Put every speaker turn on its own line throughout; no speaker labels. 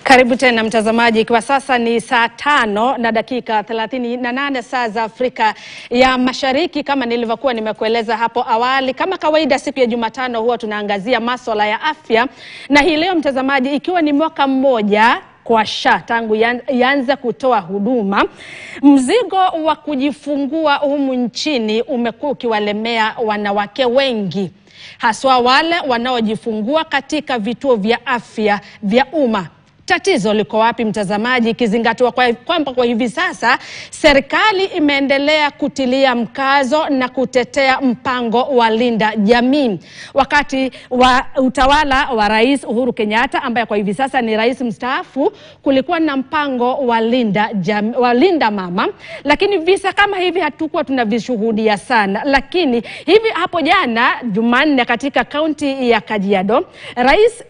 Karibu tena mtazamaji, kwa sasa ni saa 5 na dakika 38 saa za Afrika ya Mashariki. Kama nilivyokuwa nimekueleza hapo awali, kama kawaida siku ya Jumatano huwa tunaangazia masuala ya afya, na hii leo mtazamaji, ikiwa ni mwaka mmoja kwa SHA tangu yanza kutoa huduma, mzigo wa kujifungua humu nchini umekuwa ukiwalemea wanawake wengi, haswa wale wanaojifungua katika vituo vya afya vya umma. Tatizo liko wapi mtazamaji, ikizingatiwa kwamba kwa hivi sasa serikali imeendelea kutilia mkazo na kutetea mpango wa Linda Jamii. Wakati wa utawala wa Rais Uhuru Kenyatta, ambaye kwa hivi sasa ni rais mstaafu, kulikuwa na mpango wa Linda Mama, lakini visa kama hivi hatukuwa tunavishuhudia sana. Lakini hivi hapo jana Jumanne katika kaunti ya Kajiado, Rais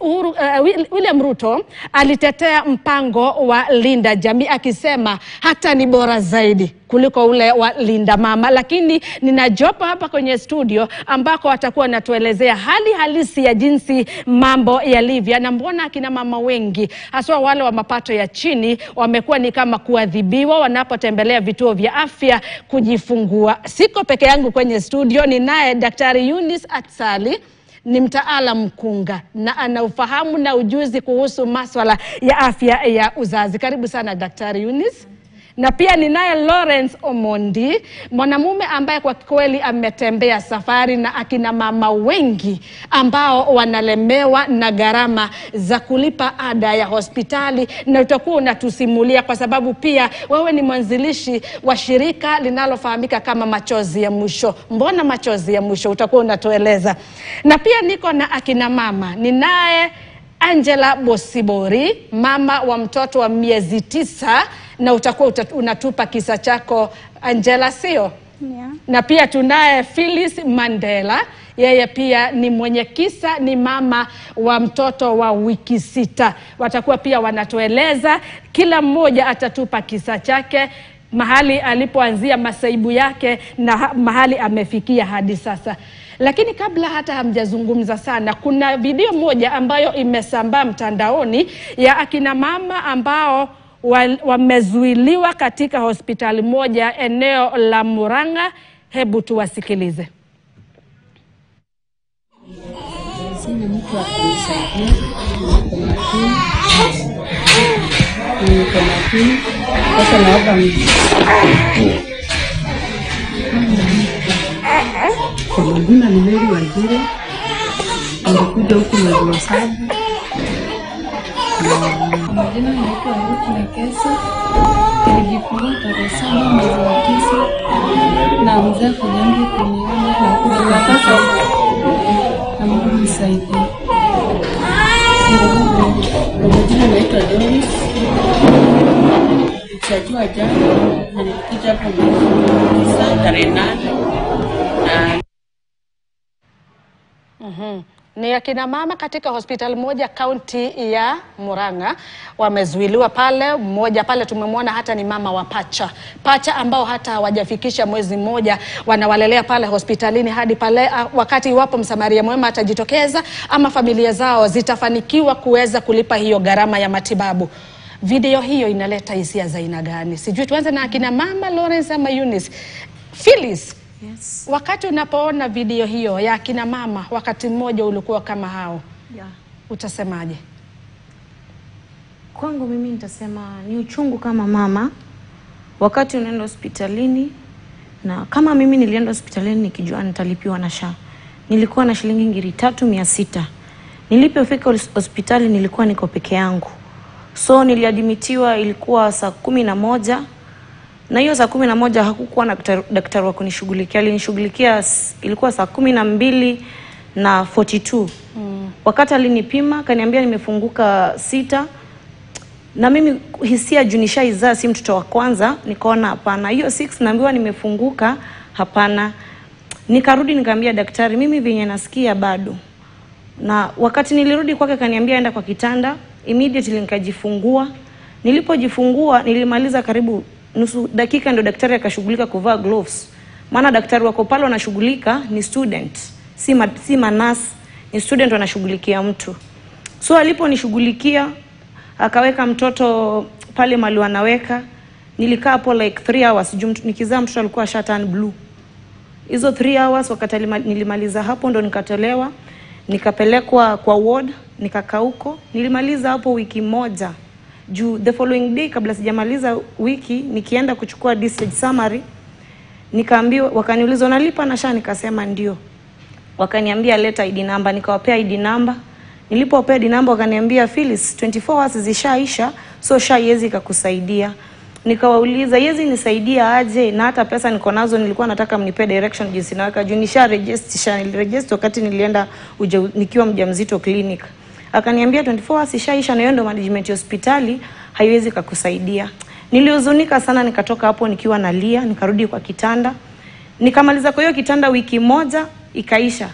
William Ruto alitetea mpango wa Linda Jamii, akisema hata ni bora zaidi kuliko ule wa Linda Mama. Lakini nina jopo hapa kwenye studio ambako watakuwa natuelezea hali halisi ya jinsi mambo yalivyo, na mbona akina mama wengi haswa wale wa mapato ya chini wamekuwa ni kama kuadhibiwa wanapotembelea vituo vya afya kujifungua. Siko peke yangu kwenye studio, ninaye Daktari Eunice Atsali, ni mtaalamu mkunga na ana ufahamu na ujuzi kuhusu masuala ya afya ya uzazi. Karibu sana Daktari Eunice. Na pia ninaye Lawrence Omondi, mwanamume ambaye kwa kweli ametembea safari na akina mama wengi ambao wanalemewa na gharama za kulipa ada ya hospitali, na utakuwa unatusimulia kwa sababu pia wewe ni mwanzilishi wa shirika linalofahamika kama Machozi ya Mwisho. Mbona Machozi ya Mwisho? Utakuwa unatueleza. Na pia niko na akina mama, ninaye Angela Bosibori, mama wa mtoto wa miezi 9, na utakuwa unatupa kisa chako Angela, sio?
Yeah.
Na pia tunaye Phyllis Mandela, yeye pia ni mwenye kisa, ni mama wa mtoto wa wiki 6. Watakuwa pia wanatueleza, kila mmoja atatupa kisa chake, mahali alipoanzia masaibu yake na mahali amefikia hadi sasa. Lakini kabla hata hamjazungumza sana, kuna video moja ambayo imesambaa mtandaoni ya akina mama ambao wamezuiliwa katika hospitali moja eneo la Murang'a. Hebu tuwasikilize.
Sina mtu wa kunisaidia, niko makini, sasa naomba kwa majina ni Mary Wanjiru, nilikuja huku mwezi wa 7. Majina naitwa Ruth Nekesa, nilijifungua tarehe 7 mwezi wa 9, na mzee kujangi kuniona na kuja sasa na Mungu nisaidie. Majina naitwa Doris, nilijua jana na nilikuja hapa mwezi wa 9 tarehe 8.
Ni akina mama katika hospitali moja kaunti ya Murang'a wamezuiliwa pale. Mmoja pale tumemwona hata ni mama wa pacha ambao hata hawajafikisha mwezi mmoja, wanawalelea pale hospitalini hadi pale wakati iwapo msamaria mwema atajitokeza ama familia zao zitafanikiwa kuweza kulipa hiyo gharama ya matibabu. Video hiyo inaleta hisia za aina gani? Sijui, tuanze na akina mama Lawrence ama Eunice. Phyllis,
yes,
wakati unapoona video hiyo ya akina mama, wakati mmoja ulikuwa kama hao,
yeah,
utasemaje?
Kwangu mimi nitasema ni uchungu kama mama wakati unaenda hospitalini, na kama mimi nilienda hospitalini nikijua nitalipiwa na SHA. Nilikuwa na shilingi 3,600. Nilipofika hospitali nilikuwa niko peke yangu, so niliadmitiwa ilikuwa saa 11, na hiyo saa 11 hakukuwa na daktari wa kunishughulikia. Alinishughulikia ilikuwa saa 12:42. Wakati alinipima kaniambia nimefunguka 6, na mimi hisia junisha izaa si mtoto wa kwanza, nikaona hapana, hiyo 6 naambiwa nimefunguka, hapana. Nikarudi nikamwambia daktari mimi venye nasikia bado. Na wakati nilirudi kwake kaniambia enda kwa kitanda, immediately nikajifungua. Nilipojifungua nilimaliza karibu nusu dakika ndo daktari akashughulika kuvaa gloves. Maana daktari wako pale wanashughulika ni student, si manas, ni student wanashughulikia mtu. So aliponishughulikia Akaweka mtoto pale mali wanaweka. Nilikaa hapo like 3 hours. Nikizaa mtoto alikuwa shatan blue. Hizo 3 hours wakati nilimaliza hapo ndo nikatolewa. Nikapelekwa kwa ward, nikakaa huko. Nilimaliza hapo wiki moja. Juu the following day kabla sijamaliza wiki nikienda kuchukua discharge summary, nikaambiwa, wakaniuliza unalipa na SHA, nikasema ndio. Wakaniambia leta ID number, nikawapea ID number. Nilipowapea ID number wakaniambia Phyllis 24 hours zishaisha, so SHA yezi kukusaidia. Nikawauliza yezi nisaidia aje, na hata pesa niko nazo, nilikuwa nataka mnipe direction jinsi naweka juu nisha register wakati nilienda nikiwa mjamzito clinic. Akaniambia 24 hours ishaisha na hiyo ndo management hospitali haiwezi kukusaidia. Nilihuzunika sana, nikatoka hapo nikiwa nalia, nikarudi kwa kitanda. Nikamaliza kwa hiyo kitanda wiki moja ikaisha.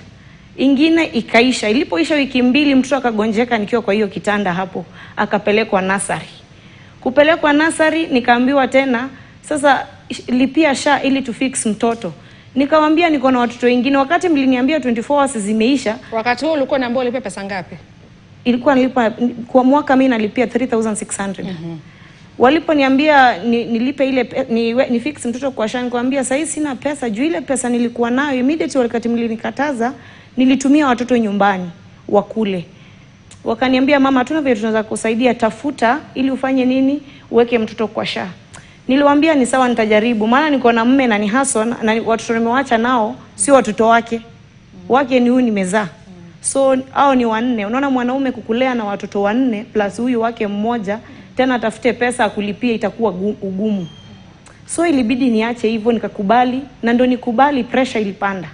Ingine ikaisha. Ilipoisha wiki 2 mtoto akagonjeka nikiwa kwa hiyo kitanda hapo. Akapelekwa nursery. Kupelekwa nursery nikaambiwa tena sasa lipia SHA ili tufix mtoto. Nikamwambia niko na watoto wengine, wakati mliniambia 24 hours zimeisha.
Wakati huo ulikuwa unaambiwa ulipe pesa ngapi?
Ilikuwa nilipa kwa mwaka mimi nalipia 3600. Waliponiambia nilipe ile ni fix mtoto kwa SHA, nikamwambia sasa sina pesa juu ile pesa nilikuwa nayo immediately wakati mlinikataza nilitumia watoto nyumbani wakule. Wakaniambia mama hatuna vile tunaweza kusaidia, tafuta ili ufanye nini uweke mtoto kwa SHA. Niliwaambia ni sawa nitajaribu, maana niko na mume na ni Hassan na watoto nimewaacha nao sio watoto wake. Wake ni huyu nimezaa. So hao ni 4. Unaona mwanaume kukulea na watoto 4 plus huyu wake mmoja, tena atafute pesa kulipia itakuwa ugumu. So ilibidi niache hivyo, nikakubali, na ndo nikubali pressure ilipanda.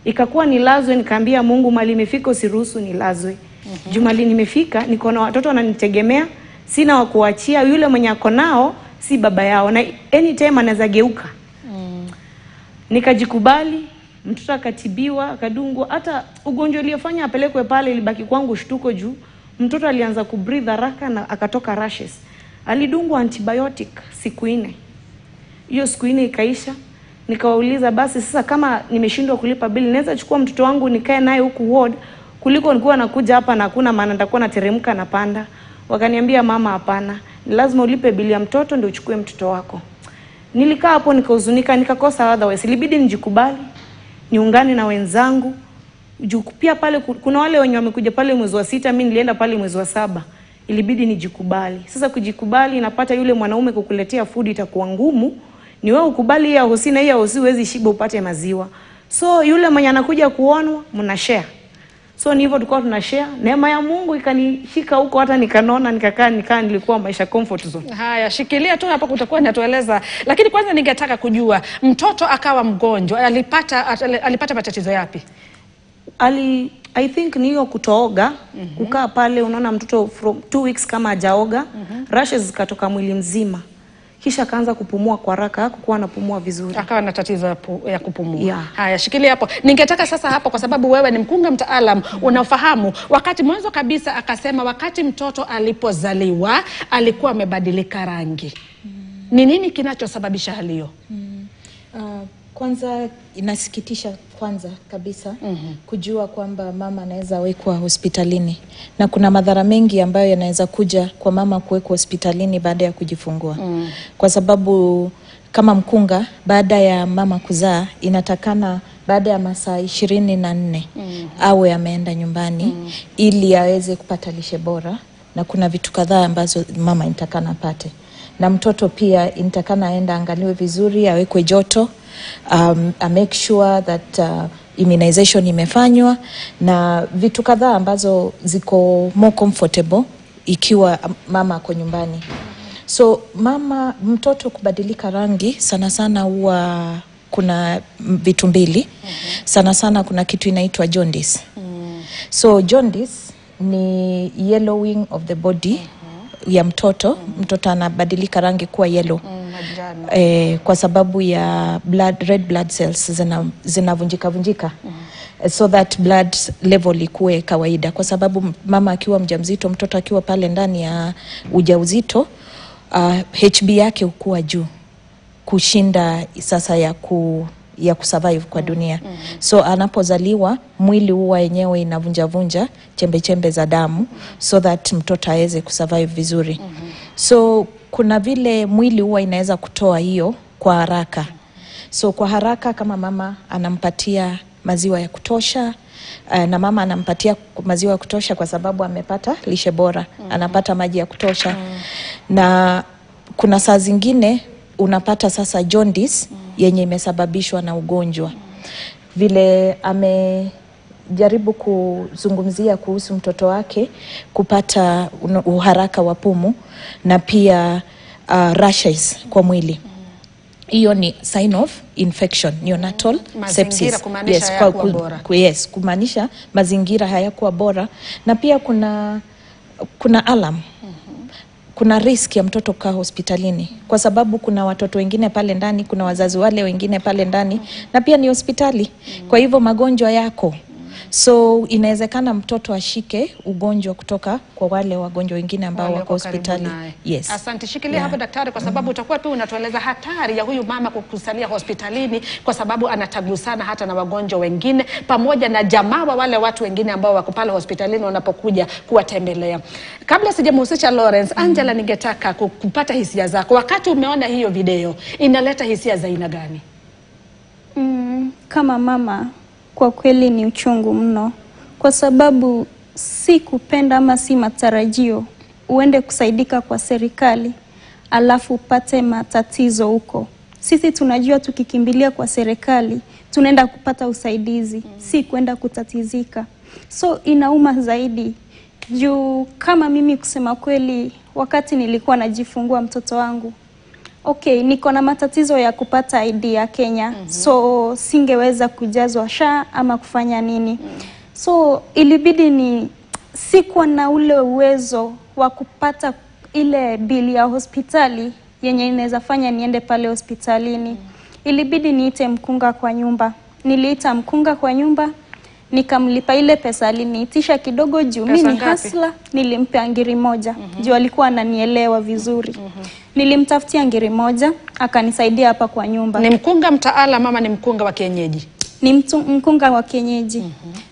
Ikakuwa nilazwe, nikaambia Mungu mali imefika usiruhusu nilazwe. Jumali nimefika, niko na watoto wananitegemea, sina wa kuachia, yule mwenye ako nao si baba yao na anytime anaweza geuka. Nikajikubali, mtoto akatibiwa, akadungwa, hata ugonjwa uliofanya apelekwe pale ilibaki kwangu shtuko juu. Mtoto alianza kubreathe haraka na akatoka rashes. Alidungwa antibiotic siku 4. Hiyo siku 4 ikaisha. Nikawauliza basi sasa kama nimeshindwa kulipa bili naweza chukua mtoto wangu nikae naye huku ward kuliko nilikuwa nakuja hapa na hakuna maana nitakuwa nateremka na panda. Wakaniambia mama hapana, ni lazima ulipe bili ya mtoto ndio uchukue mtoto wako. Nilikaa hapo nikahuzunika, nikakosa otherwise. Ilibidi nijikubali, niungane na wenzangu. Pia pale kuna wale wenye wamekuja pale mwezi wa 6, mimi nilienda pale mwezi wa 7. Ilibidi nijikubali. Sasa kujikubali napata yule mwanaume kukuletea food itakuwa ngumu. Ni wewe ukubali ya hosi na ya hosi huwezi shiba upate maziwa. So yule mwenye anakuja kuonwa mna share. So ni hivyo tulikuwa tuna share. Neema ya Mungu ikanishika huko hata nikanona nikakaa nilikuwa maisha comfort zone.
Haya, shikilia tu hapo kutakuwa natueleza. Lakini kwanza ningetaka kujua mtoto akawa mgonjwa alipata matatizo yapi?
I think ni hiyo kutooga, kukaa pale unaona mtoto from 2 weeks kama hajaoga, rashes zikatoka mwili mzima. Kisha akaanza kupumua kwa haraka, hakuwa anapumua vizuri.
Akawa na tatizo ya kupumua.
Yeah.
Haya, shikilia hapo. Ningetaka sasa hapo kwa sababu wewe ni mkunga mtaalam, unafahamu wakati mwanzo kabisa akasema wakati mtoto alipozaliwa alikuwa amebadilika rangi. Ni nini kinachosababisha hali hiyo?
Kwanza inasikitisha kwanza kabisa kujua kwamba mama anaweza wekwa hospitalini na kuna madhara mengi ambayo yanaweza kuja kwa mama kuwekwa hospitalini baada ya kujifungua. Kwa sababu kama mkunga baada ya mama kuzaa inatakana baada ya masaa 24 awe ameenda nyumbani ili aweze kupata lishe bora, na kuna vitu kadhaa ambazo mama inatakana apate. Na mtoto pia inatakana aenda angaliwe vizuri, awekwe joto, make sure that immunization imefanywa na vitu kadhaa ambazo ziko more comfortable ikiwa mama ako nyumbani. So mtoto kubadilika rangi sana sana huwa kuna vitu mbili. Sana sana kuna kitu inaitwa jaundice. So jaundice ni yellowing of the body ya mtoto. Mtoto anabadilika rangi kuwa yellow. Kwa sababu ya red blood cells zinavunjika. So that blood level ikuwe kawaida. Kwa sababu mama akiwa mjamzito, mtoto akiwa pale ndani ya ujauzito, HB yake hukua juu kushinda sasa ya ya kusurvive kwa dunia. So anapozaliwa mwili huwa yenyewe inavunja chembe za damu so that mtoto aweze kusurvive vizuri. So kuna vile mwili huwa inaweza kutoa hiyo kwa haraka. So kwa haraka kama mama anampatia maziwa ya kutosha, na mama anampatia maziwa ya kutosha kwa sababu amepata lishe bora, anapata maji ya kutosha. Na kuna saa zingine unapata sasa jaundice yenye imesababishwa na ugonjwa. Vile amejaribu kuzungumzia kuhusu mtoto wake kupata uharaka wa pumu na pia rashes kwa mwili. Hiyo ni sign of infection, neonatal sepsis. Yes, kumaanisha mazingira hayakuwa bora. Na pia kuna alarm. Kuna risk ya mtoto kaa hospitalini kwa sababu kuna watoto wengine pale ndani, kuna wazazi wale wengine pale ndani, na pia ni hospitali. Kwa hivyo magonjwa yako. So inawezekana mtoto ashike ugonjwa kutoka kwa wale wagonjwa wengine ambao wako hospitali. Yes.
Asante, shikilia hapo daktari, kwa sababu utakuwa pia unatueleza hatari ya huyu mama kukusalia hospitalini kwa sababu anatagusana hata na wagonjwa wengine pamoja na jamaa wa wale watu wengine ambao wako pale hospitalini wanapokuja kuwatembelea. Kabla sijamhusisha Lawrence, Angela, ningetaka kupata hisia zako wakati umeona hiyo video. Inaleta hisia za aina gani?
Kama mama, kwa kweli ni uchungu mno, kwa sababu si kupenda ama si matarajio uende kusaidika kwa serikali alafu upate matatizo huko. Sisi tunajua tukikimbilia kwa serikali tunaenda kupata usaidizi, si kwenda kutatizika. So inauma zaidi juu kama mimi kusema kweli, wakati nilikuwa najifungua mtoto wangu, niko na matatizo ya kupata ID ya Kenya. So singeweza kujazwa SHA ama kufanya nini. So ilibidi sikuwa na ule uwezo wa kupata ile bili ya hospitali yenye inaweza fanya niende pale hospitalini. Ilibidi niite mkunga kwa nyumba. Niliita mkunga kwa nyumba, nikamlipa ile pesa aliniitisha kidogo juu mimi ni hasla. Nilimpa ngiri moja juu alikuwa ananielewa vizuri. Nilimtafutia ngiri moja, akanisaidia hapa kwa nyumba.
Ni mkunga mtaala mama, ni mkunga wa kienyeji?
Ni mkunga wa kienyeji.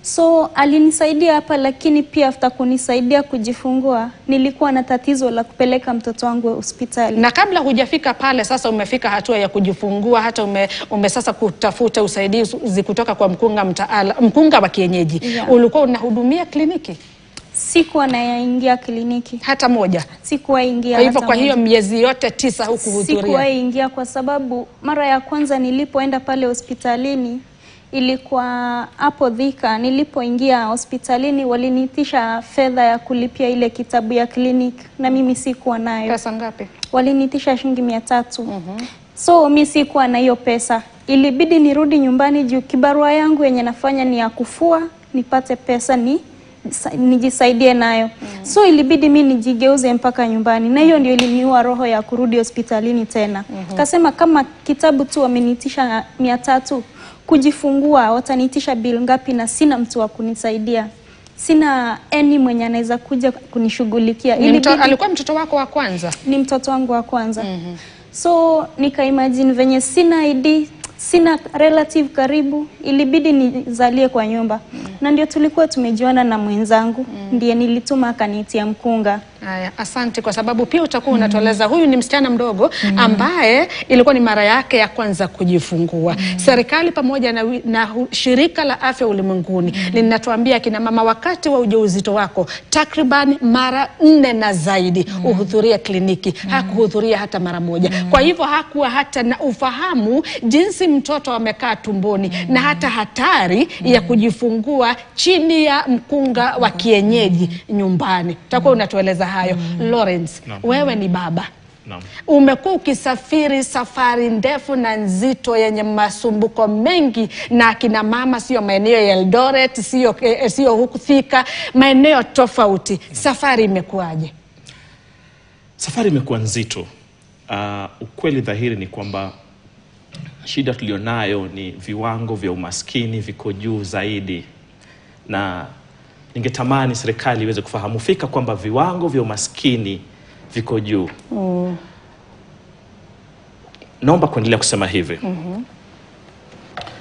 So alinisaidia hapa, lakini pia after kunisaidia kujifungua nilikuwa na tatizo la kupeleka mtoto wangu hospitali.
Na kabla hujafika pale sasa umefika hatua ya kujifungua, hata ume sasa kutafuta usaidizi kutoka kwa mkunga mtaala, mkunga wa kienyeji. Ulikuwa unahudumia kliniki?
Sikuwa naingia kliniki
hata moja.
Sikuwa ingia.
Kwa hivyo kwa hiyo miezi yote 9 hukuhudhuria?
Sikuwa ingia kwa sababu mara ya kwanza nilipoenda pale hospitalini ilikuwa hapo Thika. Nilipoingia hospitalini waliniitisha fedha ya kulipia ile kitabu ya kliniki na mimi sikuwa nayo.
Pesa ngapi?
Waliniitisha shilingi 300. So mimi sikuwa na hiyo pesa. Ilibidi nirudi nyumbani juu kibarua yangu yenye nafanya ni ya kufua, nipate pesa nijisaidie nayo. So ilibidi mimi nijigeuze mpaka nyumbani, na hiyo ndio iliniua roho ya kurudi hospitalini tena. Kasema kama kitabu tu wameniitisha 300, kujifungua wataniitisha bill ngapi na sina mtu wa kunisaidia. Sina mwenye anaweza kuja kunishughulikia.
Alikuwa mtoto wako wa kwanza?
Ni mtoto wangu wa kwanza. So nika-imagine venye sina ID, sina relative karibu, ilibidi nizalie kwa nyumba. Na ndio tulikuwa tumejuana na mwenzangu, ndiye nilituma akaniitia mkunga.
Haya, asante, kwa sababu pia utakuwa unatueleza huyu ni msichana mdogo ambaye ilikuwa ni mara yake ya kwanza kujifungua. Serikali pamoja na shirika la afya ulimwenguni linatuambia kina mama wakati wa ujauzito wako takriban mara 4 na zaidi uhudhuria kliniki. Hakuhudhuria hata mara moja. Kwa hivyo hakuwa hata na ufahamu jinsi mtoto amekaa tumboni na hata hatari ya kujifungua chini ya mkunga wa kienyeji nyumbani. Utakuwa unatueleza hayo. Lawrence, wewe ni baba. Umekuwa ukisafiri safari ndefu na nzito yenye masumbuko mengi na akina mama, sio maeneo ya Eldoret, sio huku Thika, maeneo tofauti. Safari imekuaje?
Safari imekuwa nzito. Ukweli dhahiri ni kwamba shida tulionayo ni viwango vya umaskini viko juu zaidi, na ningetamani serikali iweze kufahamu fika kwamba viwango vya umaskini viko juu. Naomba kuendelea kusema hivi.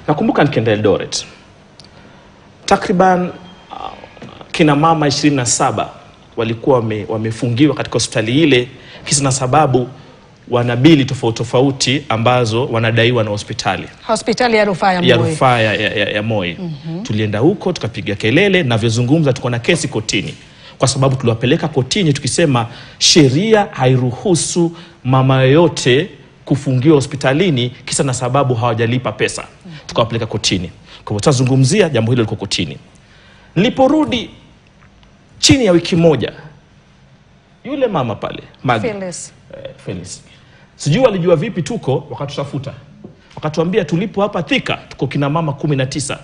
Nakumbuka nikienda Eldoret, takriban kina mama 27 walikuwa wamefungiwa katika hospitali ile, kisa na sababu wana bili tofauti ambazo wanadaiwa na hospitali
ya rufaa ya Moi.
Ya rufaa ya Moi. Tulienda huko tukapiga kelele, na vyozungumza tuko na kesi kotini, kwa sababu tuliwapeleka kotini tukisema sheria hairuhusu mama yote kufungiwa hospitalini kisa na sababu hawajalipa pesa. Tukawapeleka kotini. Kwa hivyo tutazungumzia jambo hilo liko kotini. Niliporudi chini ya wiki moja, yule mama pale Phyllis, sijui walijua vipi tuko, wakatutafuta. Wakatuambia tulipo hapa Thika tuko kina mama 19.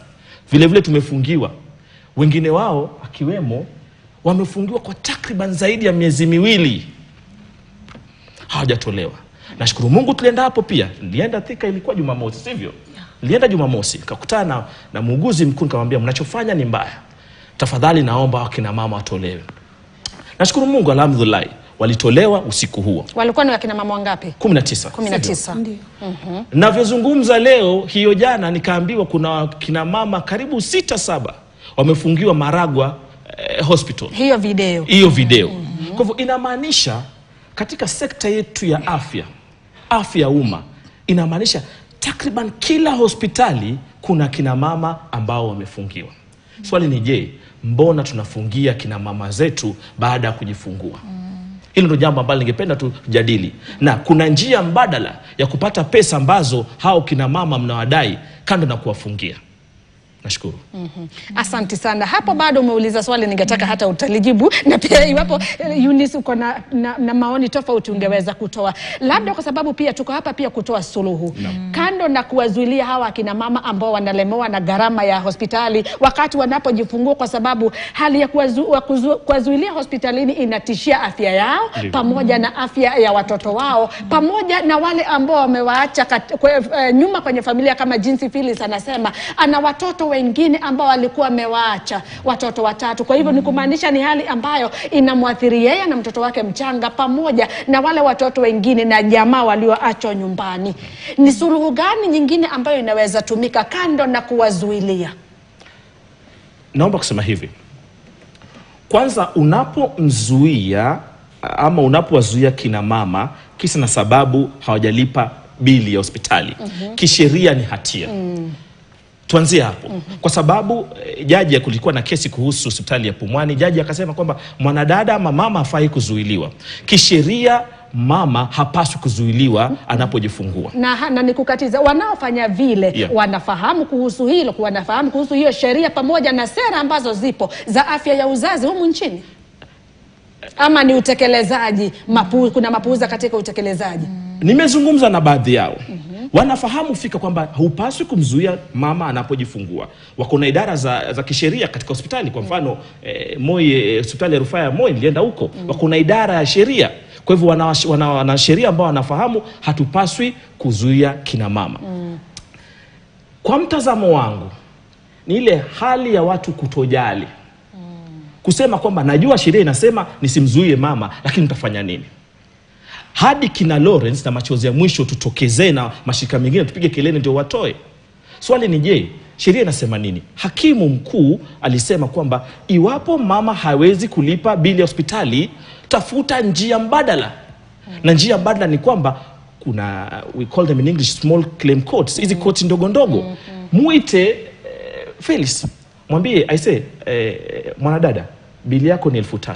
Vile vile tumefungiwa. Wengine wao akiwemo wamefungiwa kwa takriban zaidi ya miezi 2. Hawajatolewa. Nashukuru Mungu tulienda hapo pia. Nilienda Thika, ilikuwa Jumamosi, sivyo? Nilienda Jumamosi, nikakutana na muuguzi mkuu, nikamwambia mnachofanya ni mbaya. Tafadhali naomba wakina mama watolewe. Nashukuru Mungu, alhamdulillah, walitolewa usiku huo.
Walikuwa ni wakina mama wangapi?
19.
Ndio.
Navyozungumza leo, hiyo jana nikaambiwa kuna kina mama karibu 6-7 wamefungiwa Maragwa hospital.
Hiyo video.
Kwa hivyo inamaanisha katika sekta yetu ya afya ya umma, inamaanisha takriban kila hospitali kuna kina mama ambao wamefungiwa. Swali ni je, mbona tunafungia kina mama zetu baada ya kujifungua? Hilo ndio jambo ambalo ningependa tujadili. Na kuna njia mbadala ya kupata pesa ambazo hao kina mama mnawadai kando na kuwafungia. Nashukuru.
Asante sana. Hapo bado umeuliza swali ningetaka hata utalijibu, na pia iwapo Eunice uko na maoni tofauti ungeweza kutoa. Labda kwa sababu pia tuko hapa pia kutoa suluhu. Kando na kuwazuilia hawa kina mama ambao wanalemewa na gharama ya hospitali wakati wanapojifungua, kwa sababu hali ya kuwazuilia hospitalini inatishia afya yao pamoja na afya ya watoto wao, pamoja na wale ambao wamewaacha nyuma kwenye familia, kama jinsi Phyllis anasema ana watoto wengine ambao walikuwa amewaacha watoto 3. Kwa hivyo ni kumaanisha ni hali ambayo inamwathiri yeye na mtoto wake mchanga pamoja na wale watoto wengine na jamaa walioachwa nyumbani. Ni suluhu gani nyingine ambayo inaweza tumika kando na kuwazuilia?
Naomba kusema hivi. Kwanza, unapomzuia ama unapowazuia kina mama kisa na sababu hawajalipa bili ya hospitali, kisheria ni hatia. Tuanzie hapo. Kwa sababu jaji kulikuwa na kesi kuhusu hospitali ya Pumwani, jaji akasema kwamba mwanadada ama mama hafai kuzuiliwa. Kisheria mama hapaswi kuzuiliwa anapojifungua. Na
nikukatiza, wanaofanya vile wanafahamu kuhusu hilo, wanafahamu kuhusu hiyo sheria pamoja na sera ambazo zipo za afya ya uzazi humu nchini? Ama ni utekelezaji, kuna mapuuza katika utekelezaji?
Nimezungumza na baadhi yao. Wanafahamu fika kwamba hupaswi kumzuia mama anapojifungua. Wako na idara za kisheria katika hospitali. Kwa mfano Moi, hospitali ya rufaa ya Moi, nilienda huko. Wako na idara ya sheria. Kwa hivyo wana sheria ambao wanafahamu hatupaswi kuzuia kina mama. Kwa mtazamo wangu ni ile hali ya watu kutojali. Kusema kwamba najua sheria inasema nisimzuie mama, lakini nitafanya nini? Hadi kina Lawrence na machozi ya mwisho tutokezee na mashirika mengine tupige kelele ndio watoe. Swali ni je, sheria inasema nini? Hakimu mkuu alisema kwamba iwapo mama hawezi kulipa bili ya hospitali, tafuta njia mbadala. Na njia mbadala ni kwamba kuna, we call them in English, small claim courts. Hizi courts ndogo ndogo. Muite Phyllis, mwambie aise, mwanadada, bili yako ni 3,000.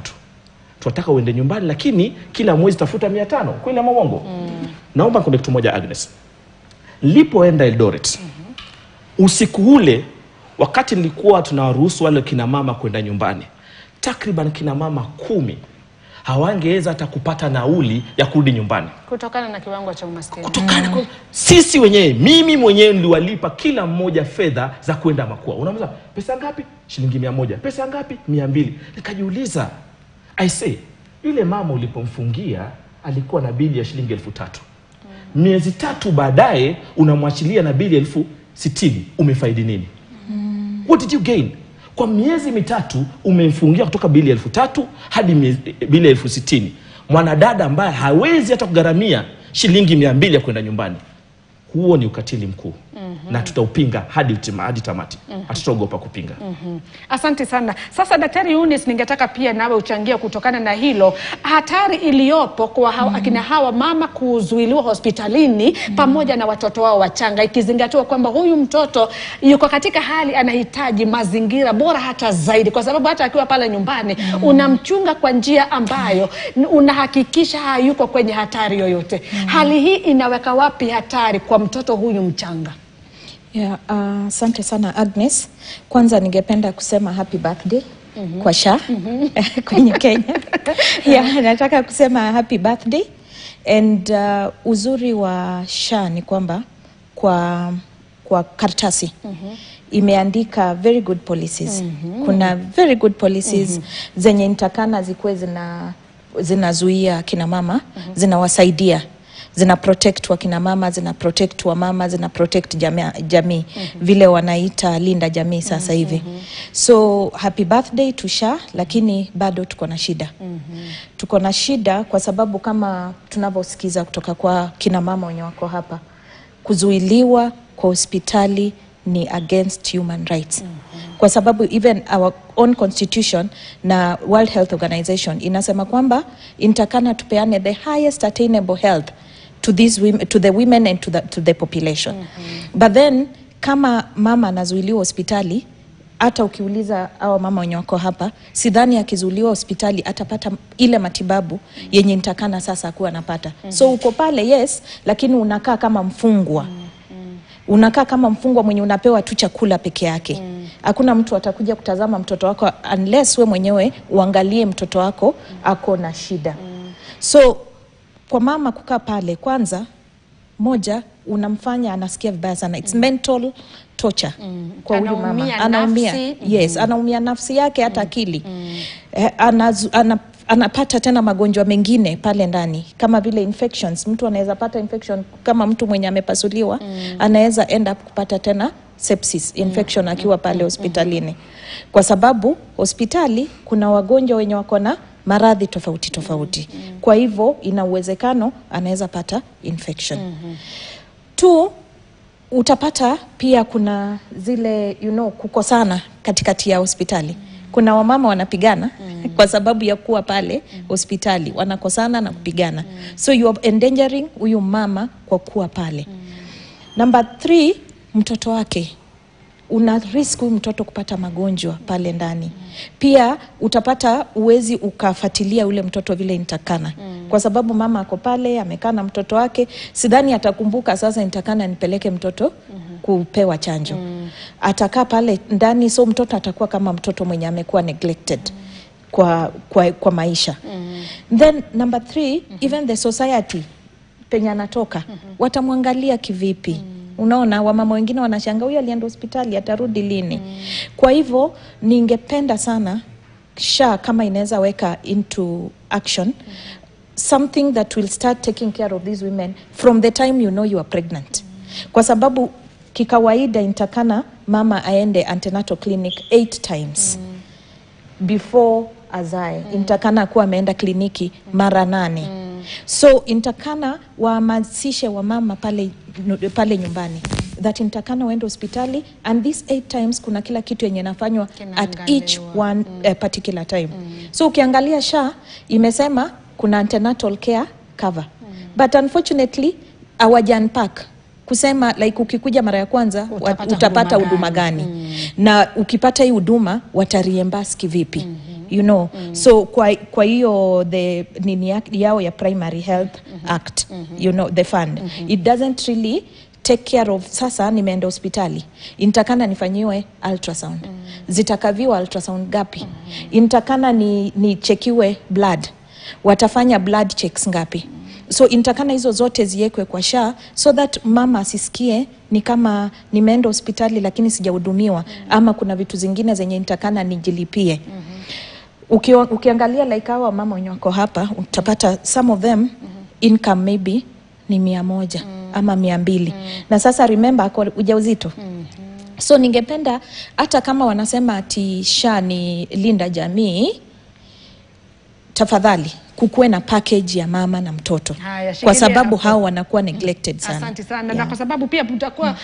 Tunataka uende nyumbani, lakini kila mwezi tafuta 500. Kweli ama uongo? Naomba nikwambie kitu moja, Agnes. Nilipoenda Eldoret, usiku ule wakati nilikuwa tunawaruhusu wale kina mama kwenda nyumbani, takriban kina mama 10 hawangeweza hata kupata nauli ya kurudi nyumbani
kutokana na kiwango cha umaskini.
Sisi wenyewe, mimi mwenyewe niliwalipa kila mmoja fedha za kwenda Makua. Unamuza, pesa ngapi? Shilingi 100. Pesa ngapi? 200. Nikajiuliza, I say, yule mama ulipomfungia alikuwa na bili ya shilingi 3,000. Miezi 3 baadaye unamwachilia na bili 60,000. Umefaidi nini? What did you gain? Kwa miezi 3 umemfungia kutoka bili 3,000 hadi bili 60,000. Mwanadada ambaye hawezi hata kugharamia shilingi 200 ya kwenda nyumbani. Huo ni ukatili mkuu. na tutaupinga hadi tamati. Hatutaogopa kupinga.
Asante sana. Sasa Daktari Eunice, ningetaka pia nawe uchangia kutokana na hilo hatari iliyopo kwa akina hawa mama kuzuiliwa hospitalini pamoja na watoto wao wachanga, ikizingatiwa kwamba huyu mtoto yuko katika hali anahitaji mazingira bora hata zaidi, kwa sababu hata akiwa pale nyumbani unamchunga kwa njia ambayo unahakikisha hayuko kwenye hatari yoyote. Hali hii inaweka wapi hatari kwa mtoto huyu mchanga?
Asante sana Agnes. Kwanza ningependa kusema happy birthday kwa Sha kwenye Kenya. Nataka kusema happy birthday, and uzuri wa Sha ni kwamba kwa karatasi imeandika very good policies. Kuna very good policies zenye nitakana zikuwe zinazuia kina mama, zinawasaidia, zina protect wa kina mama, zina protect wa mama, zina protect jamii, vile wanaita linda jamii sasa hivi. So happy birthday to Sha, lakini bado tuko na shida. Tuko na shida kwa sababu kama tunavyosikiza kutoka kwa kina mama wenye wako hapa, kuzuiliwa kwa hospitali ni against human rights. Kwa sababu even our own constitution na World Health Organization inasema kwamba intakana tupeane the highest attainable health to these women, to the women and to the population. But then kama mama anazuiliwa hospitali, hata ukiuliza hao mama wenye wako hapa, sidhani akizuiliwa hospitali atapata ile matibabu yenye nitakana sasa kuwa anapata. So uko pale yes, lakini unakaa kama mfungwa. Unakaa kama mfungwa mwenye unapewa tu chakula peke yake. Hakuna mtu atakuja kutazama mtoto wako unless we mwenyewe uangalie mtoto wako ako na shida. So kwa mama kukaa pale, kwanza moja unamfanya anasikia vibaya sana. It's mental torture kwa huyu mama. Anaumia. Yes, anaumia nafsi yake, hata akili. Anapata tena magonjwa mengine pale ndani kama vile infections. Mtu anaweza pata infection kama mtu mwenye amepasuliwa, anaweza end up kupata tena sepsis infection akiwa pale hospitalini. Kwa sababu hospitali kuna wagonjwa wenye wako na maradhi tofauti. Kwa hivyo ina uwezekano anaweza pata infection. Tu utapata pia kuna zile kukosana katikati ya hospitali. Kuna wamama wanapigana kwa sababu ya kuwa pale hospitali, wanakosana na kupigana. So you are endangering huyu mama kwa kuwa pale. Number 3, mtoto wake. Una risk huyu mtoto kupata magonjwa pale ndani. Pia utapata uwezi ukafuatilia ule mtoto vile nitakana. Kwa sababu mama ako pale, amekaa na mtoto wake, sidhani atakumbuka sasa nitakana nipeleke mtoto kupewa chanjo. Atakaa pale ndani, so mtoto atakuwa kama mtoto mwenye amekuwa neglected kwa maisha. Then number 3, even the society penye anatoka, watamwangalia kivipi? Unaona, wamama wengine wanashanga huyu alienda hospitali, atarudi lini? Kwa hivyo ningependa sana Sha kama inaweza weka into action something that will start taking care of these women from the time you know you are pregnant. Kwa sababu kikawaida intakana mama aende antenatal clinic 8 times before azae. Intakana kuwa ameenda kliniki mara 8. So intakana waamasishe wa mama pale nyumbani that intakana waende hospitali, and these 8 times kuna kila kitu yenye nafanywa at each one particular time. So ukiangalia Sha imesema kuna antenatal care cover, but unfortunately hawaja unpack kusema like ukikuja mara ya kwanza utapata huduma gani, na ukipata hii huduma watariembas kivipi. So kwa hiyo the nini yao ya Primary Health Act, the fund, it doesn't really take care of. Sasa nimeenda hospitali, intakana nifanyiwe ultrasound. Zitakaviwa ultrasound gapi? Intakana ni chekiwe blood. Watafanya blood checks ngapi? So intakana hizo zote ziekwe kwa Sha so that mama asisikie ni kama nimeenda hospitali lakini sijahudumiwa, ama kuna vitu zingine zenye intakana nijilipie. Ukiangalia like hawa mama wenye wako hapa, utapata some of them income maybe ni 100 ama 200. Na sasa remember ako ujauzito. So ningependa hata kama wanasema ati Sha ni linda jamii, tafadhali kukuwe na package ya mama na mtoto.
Haya,
kwa sababu
hapo.
hao wanakuwa neglected sana.
Asante sana. Na kwa sababu pia mtakuwa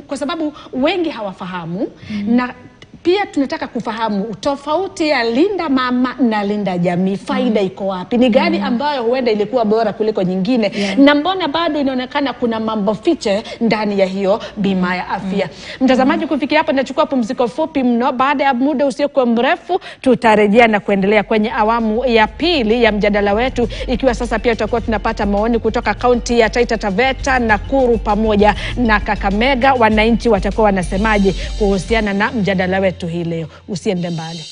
kwa sababu wengi hawafahamu na pia tunataka kufahamu tofauti ya linda mama na linda jamii, faida iko wapi? Ni gani ambayo huenda ilikuwa bora kuliko nyingine? Na mbona bado inaonekana kuna mambo fiche ndani ya hiyo bima ya afya? Mtazamaji, kufikia hapa nachukua pumziko fupi mno. Baada ya muda usiokuwa mrefu tutarejea na kuendelea kwenye awamu ya pili ya mjadala wetu, ikiwa sasa pia tutakuwa tunapata maoni kutoka kaunti ya Taita Taveta, Nakuru pamoja na Kakamega. Wananchi watakuwa wanasemaje kuhusiana na mjadala wetu hii leo? Usiende mbali.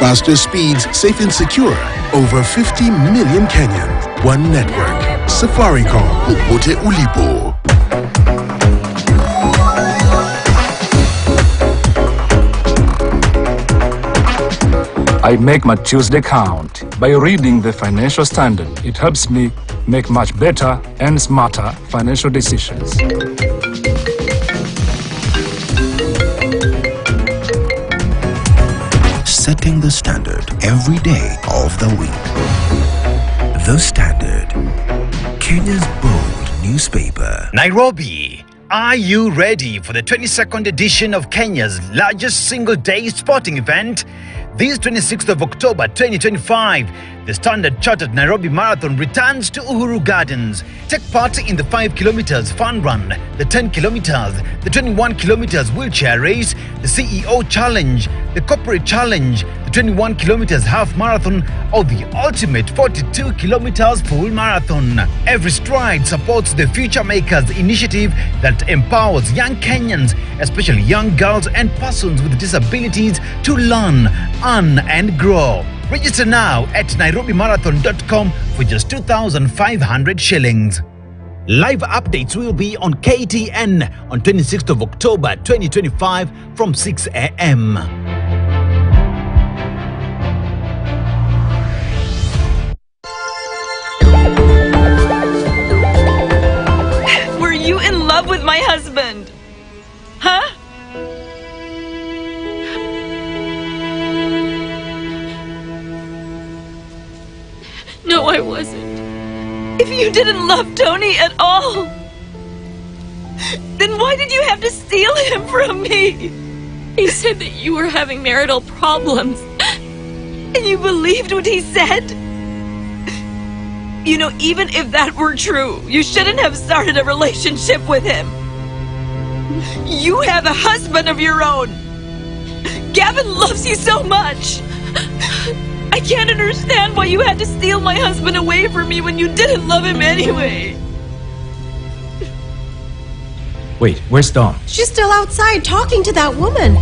Faster speeds, safe and secure. Over 50 million Kenyans. One network. Safaricom. Popote ulipo.
I make my Tuesday count by reading the Financial Standard. It helps me make much better and smarter financial decisions.
Setting the standard every day of the week. The Standard, Kenya's bold newspaper.
Nairobi, are you ready for the 22nd edition of Kenya's largest single-day sporting event? This 26th of October 2025, the Standard Chartered Nairobi Marathon returns to Uhuru Gardens. Take part in the 5 kilometers fun run, the 10 kilometers, the 21 kilometers wheelchair race, the CEO Challenge, the Corporate Challenge, the 21 kilometers half marathon, or the ultimate 42 kilometers full marathon. Every stride supports the Future Makers initiative that empowers young Kenyans, especially young girls and persons with disabilities, to learn, earn and grow. Register now at nairobimarathon.com for just 2,500 shillings. Live updates will be on KTN on 26th of October 2025 from 6 a.m.
Were you in love with my husband? Huh? No, I wasn't. If you didn't love Tony at all, then why did you have to steal him from me? He said that you were having marital problems. And you believed what he said? You know, even if that were true, you shouldn't have started a relationship with him. You have a husband of your own. Gavin loves you so much. I can't understand why you had to steal my husband away from me when you didn't love him anyway.
Wait, where's Dawn?
She's still outside talking to that woman.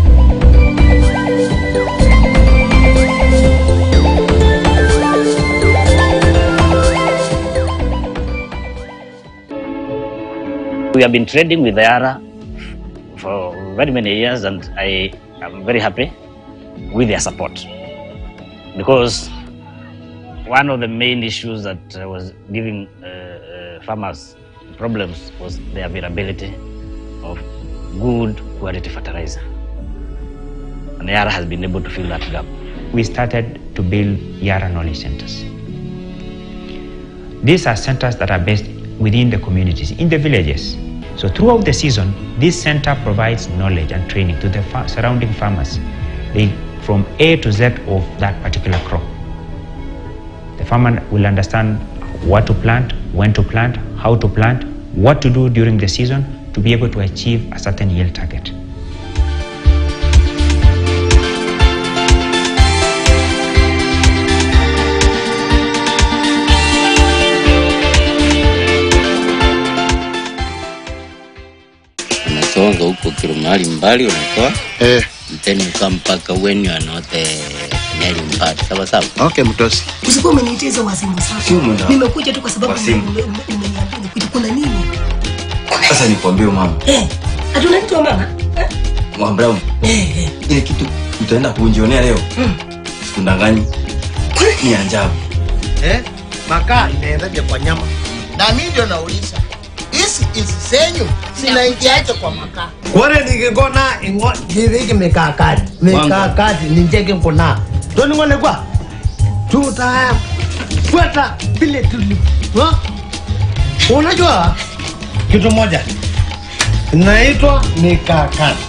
We have been trading with Yara for very many years, and I am very happy with their support. Because one of the main issues that was giving farmers problems was the availability of good quality fertilizer. And Yara has been able to fill that gap.
We started to build Yara knowledge centers. These are centers that are based within the communities, in the villages. So throughout the season, this center provides knowledge and training to the surrounding farmers. From A to Z of that particular crop. The farmer will understand what to plant, when to plant, how to plant, what to do during the season to be able to achieve a certain yield target.
So unatoanga huko kilo mahali mbali unatoa. Then you come back when you are not near part. Sawa sawa.
Okay, mtosi.
Usikuwa umeniitia hizo wazimu sasa. Nimekuja tu kwa sababu umeniambia kuna nini?
Sasa nikwambie mama.
Hatuna kitu mama.
Mama Brown. Ile kitu utaenda kunjionea leo. Sikundangani. Ni ajabu.
Makaa inaendaje kwa nyama? Na mimi ndio nauliza. Hizi zenyu zinaingiaje kwa makaa? Kwani nikikona ingo hivi mikakati. Mikakati ninjeke kona. Doni ngone kwa. Tuta fuata vile tuli. Unajua kitu moja. Inaitwa mikakati.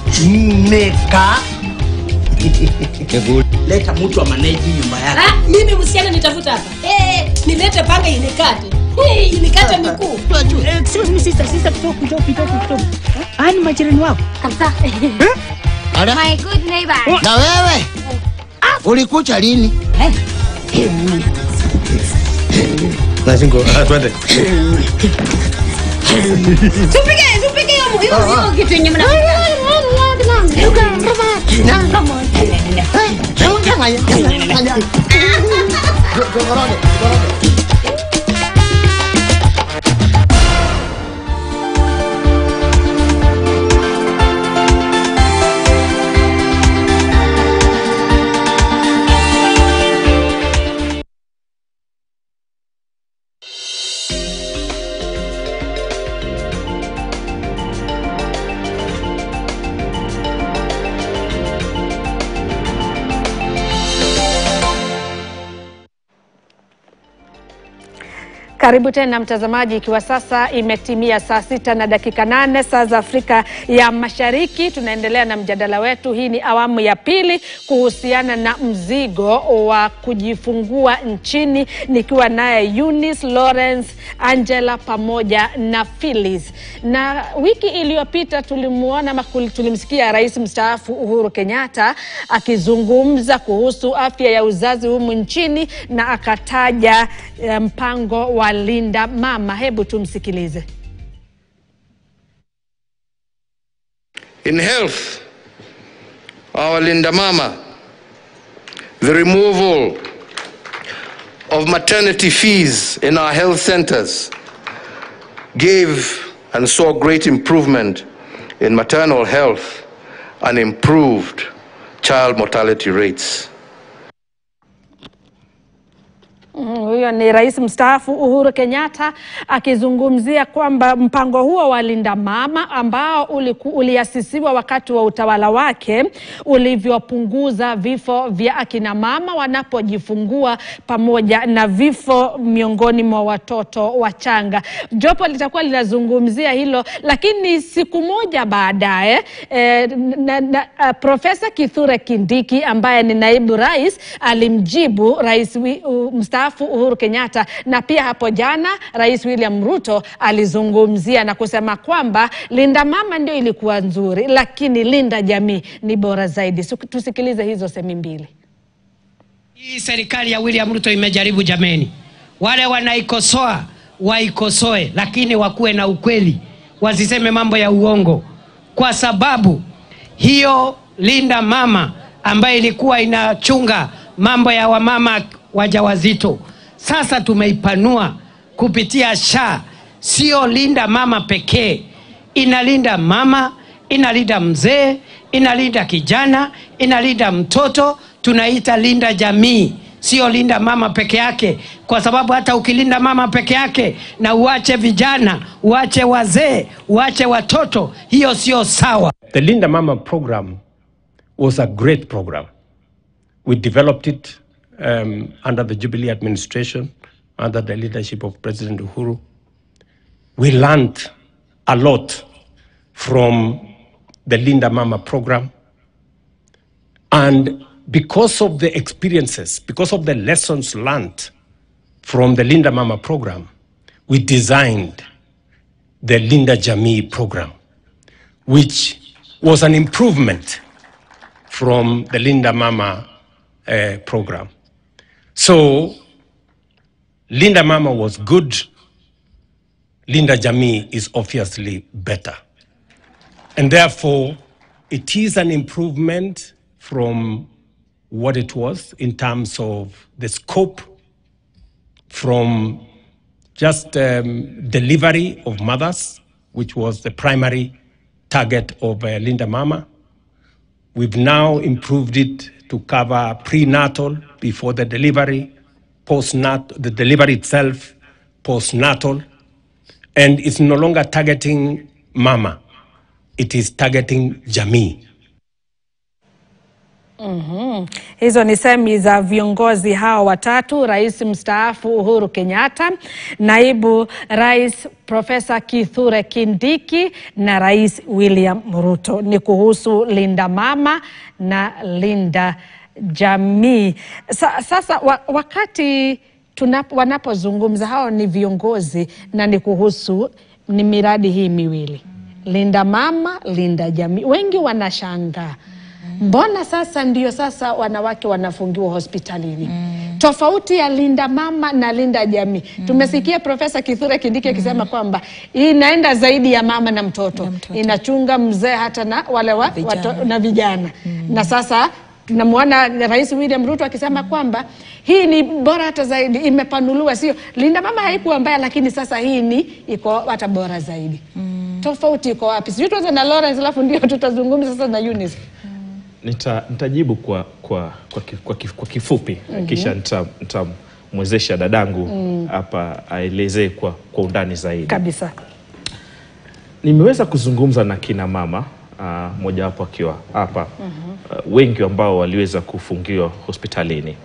Leta mtu wa manage nyumba yako.
Mimi msichana nitafuta hapa. Nilete panga inikate. Inikate miguu.
Excuse me sister, kidogo. Ani majirani wako?
Kabisa.
My good neighbor. Na wewe? Ulikucha lini? Nazingo, twende.
Tupige hiyo kitu yenye mnafanya.
Karibu tena mtazamaji, ikiwa sasa imetimia saa 6 na dakika 8 saa za Afrika ya Mashariki. Tunaendelea na mjadala wetu. Hii ni awamu ya pili kuhusiana na mzigo wa kujifungua nchini, nikiwa naye Eunice, Lawrence, Angela pamoja na Phyllis. Na wiki iliyopita tulimsikia Rais mstaafu Uhuru Kenyatta akizungumza kuhusu afya ya uzazi humu nchini na akataja mpango wa Linda Mama. Hebu tumsikilize.
In health, our Linda Mama, the removal of maternity fees in our health centers gave and saw great improvement in maternal health and improved child mortality rates.
Huyo ni Rais mstaafu Uhuru Kenyatta akizungumzia kwamba mpango huo wa Linda Mama ambao uliasisiwa wakati wa utawala wake ulivyopunguza vifo vya akina mama wanapojifungua pamoja na vifo miongoni mwa watoto wachanga. Jopo litakuwa linazungumzia hilo, lakini siku moja baadaye Profesa Kithure Kindiki ambaye ni naibu rais alimjibu Rais mstaafu Uhuru Kenyatta, na pia hapo jana Rais William Ruto alizungumzia na kusema kwamba Linda Mama ndio ilikuwa nzuri, lakini Linda Jamii ni bora zaidi. Tusikilize hizo semi mbili.
Hii serikali ya William Ruto imejaribu jameni. Wale wanaikosoa waikosoe, lakini wakuwe na ukweli, wasiseme mambo ya uongo, kwa sababu hiyo Linda Mama ambayo ilikuwa inachunga mambo ya wamama wajawazito, sasa tumeipanua kupitia SHA. Sio Linda Mama pekee, inalinda mama, inalinda mzee, inalinda kijana, inalinda mtoto. Tunaita Linda Jamii, sio Linda Mama peke yake, kwa sababu hata ukilinda mama peke yake na uache vijana, uache wazee, uache watoto, hiyo sio sawa.
The Linda Mama program was a great program. We developed it under the Jubilee administration, under the leadership of President Uhuru. We learned a lot from the Linda Mama program. And because of the experiences, because of the lessons learned from the Linda Mama program, we designed the Linda Jamii program, which was an improvement from the Linda Mama program. So Linda Mama was good. Linda Jamii is obviously better. And therefore, it is an improvement from what it was in terms of the scope, from just delivery of mothers, which was the primary target of Linda Mama. We've now improved it to cover prenatal, before the delivery, postnatal, the delivery itself, postnatal, and it's no longer targeting mama, it is targeting jamii.
Hizo ni semi za viongozi hao watatu: Rais mstaafu Uhuru Kenyatta, Naibu Rais Profesa Kithure Kindiki na Rais William Ruto. Ni kuhusu Linda Mama na Linda Jamii. Sasa wakati wanapozungumza hao ni viongozi na ni kuhusu ni miradi hii miwili, Linda Mama, Linda Jamii, wengi wanashangaa mbona sasa ndio sasa wanawake wanafungiwa hospitalini. Tofauti ya Linda Mama na Linda Jamii. Tumesikia Profesa Kithure Kindiki akisema kwamba inaenda zaidi ya mama na mtoto. Inachunga mzee hata na wale na vijana. Na sasa tunamwona Rais William Ruto akisema kwamba hii ni bora hata zaidi, imepanuliwa, sio Linda Mama haikuwa mbaya, lakini sasa hii ni iko hata bora zaidi. Tofauti iko wapi? Sisi tuanze na Lawrence alafu ndio tutazungumza sasa na Eunice.
Nitajibu kwa kifupi, kisha nitamwezesha dadangu hapa aelezee kwa undani zaidi.
Kabisa.
Nimeweza kuzungumza na kina mama moja wapo akiwa hapa, wengi ambao waliweza kufungiwa hospitalini,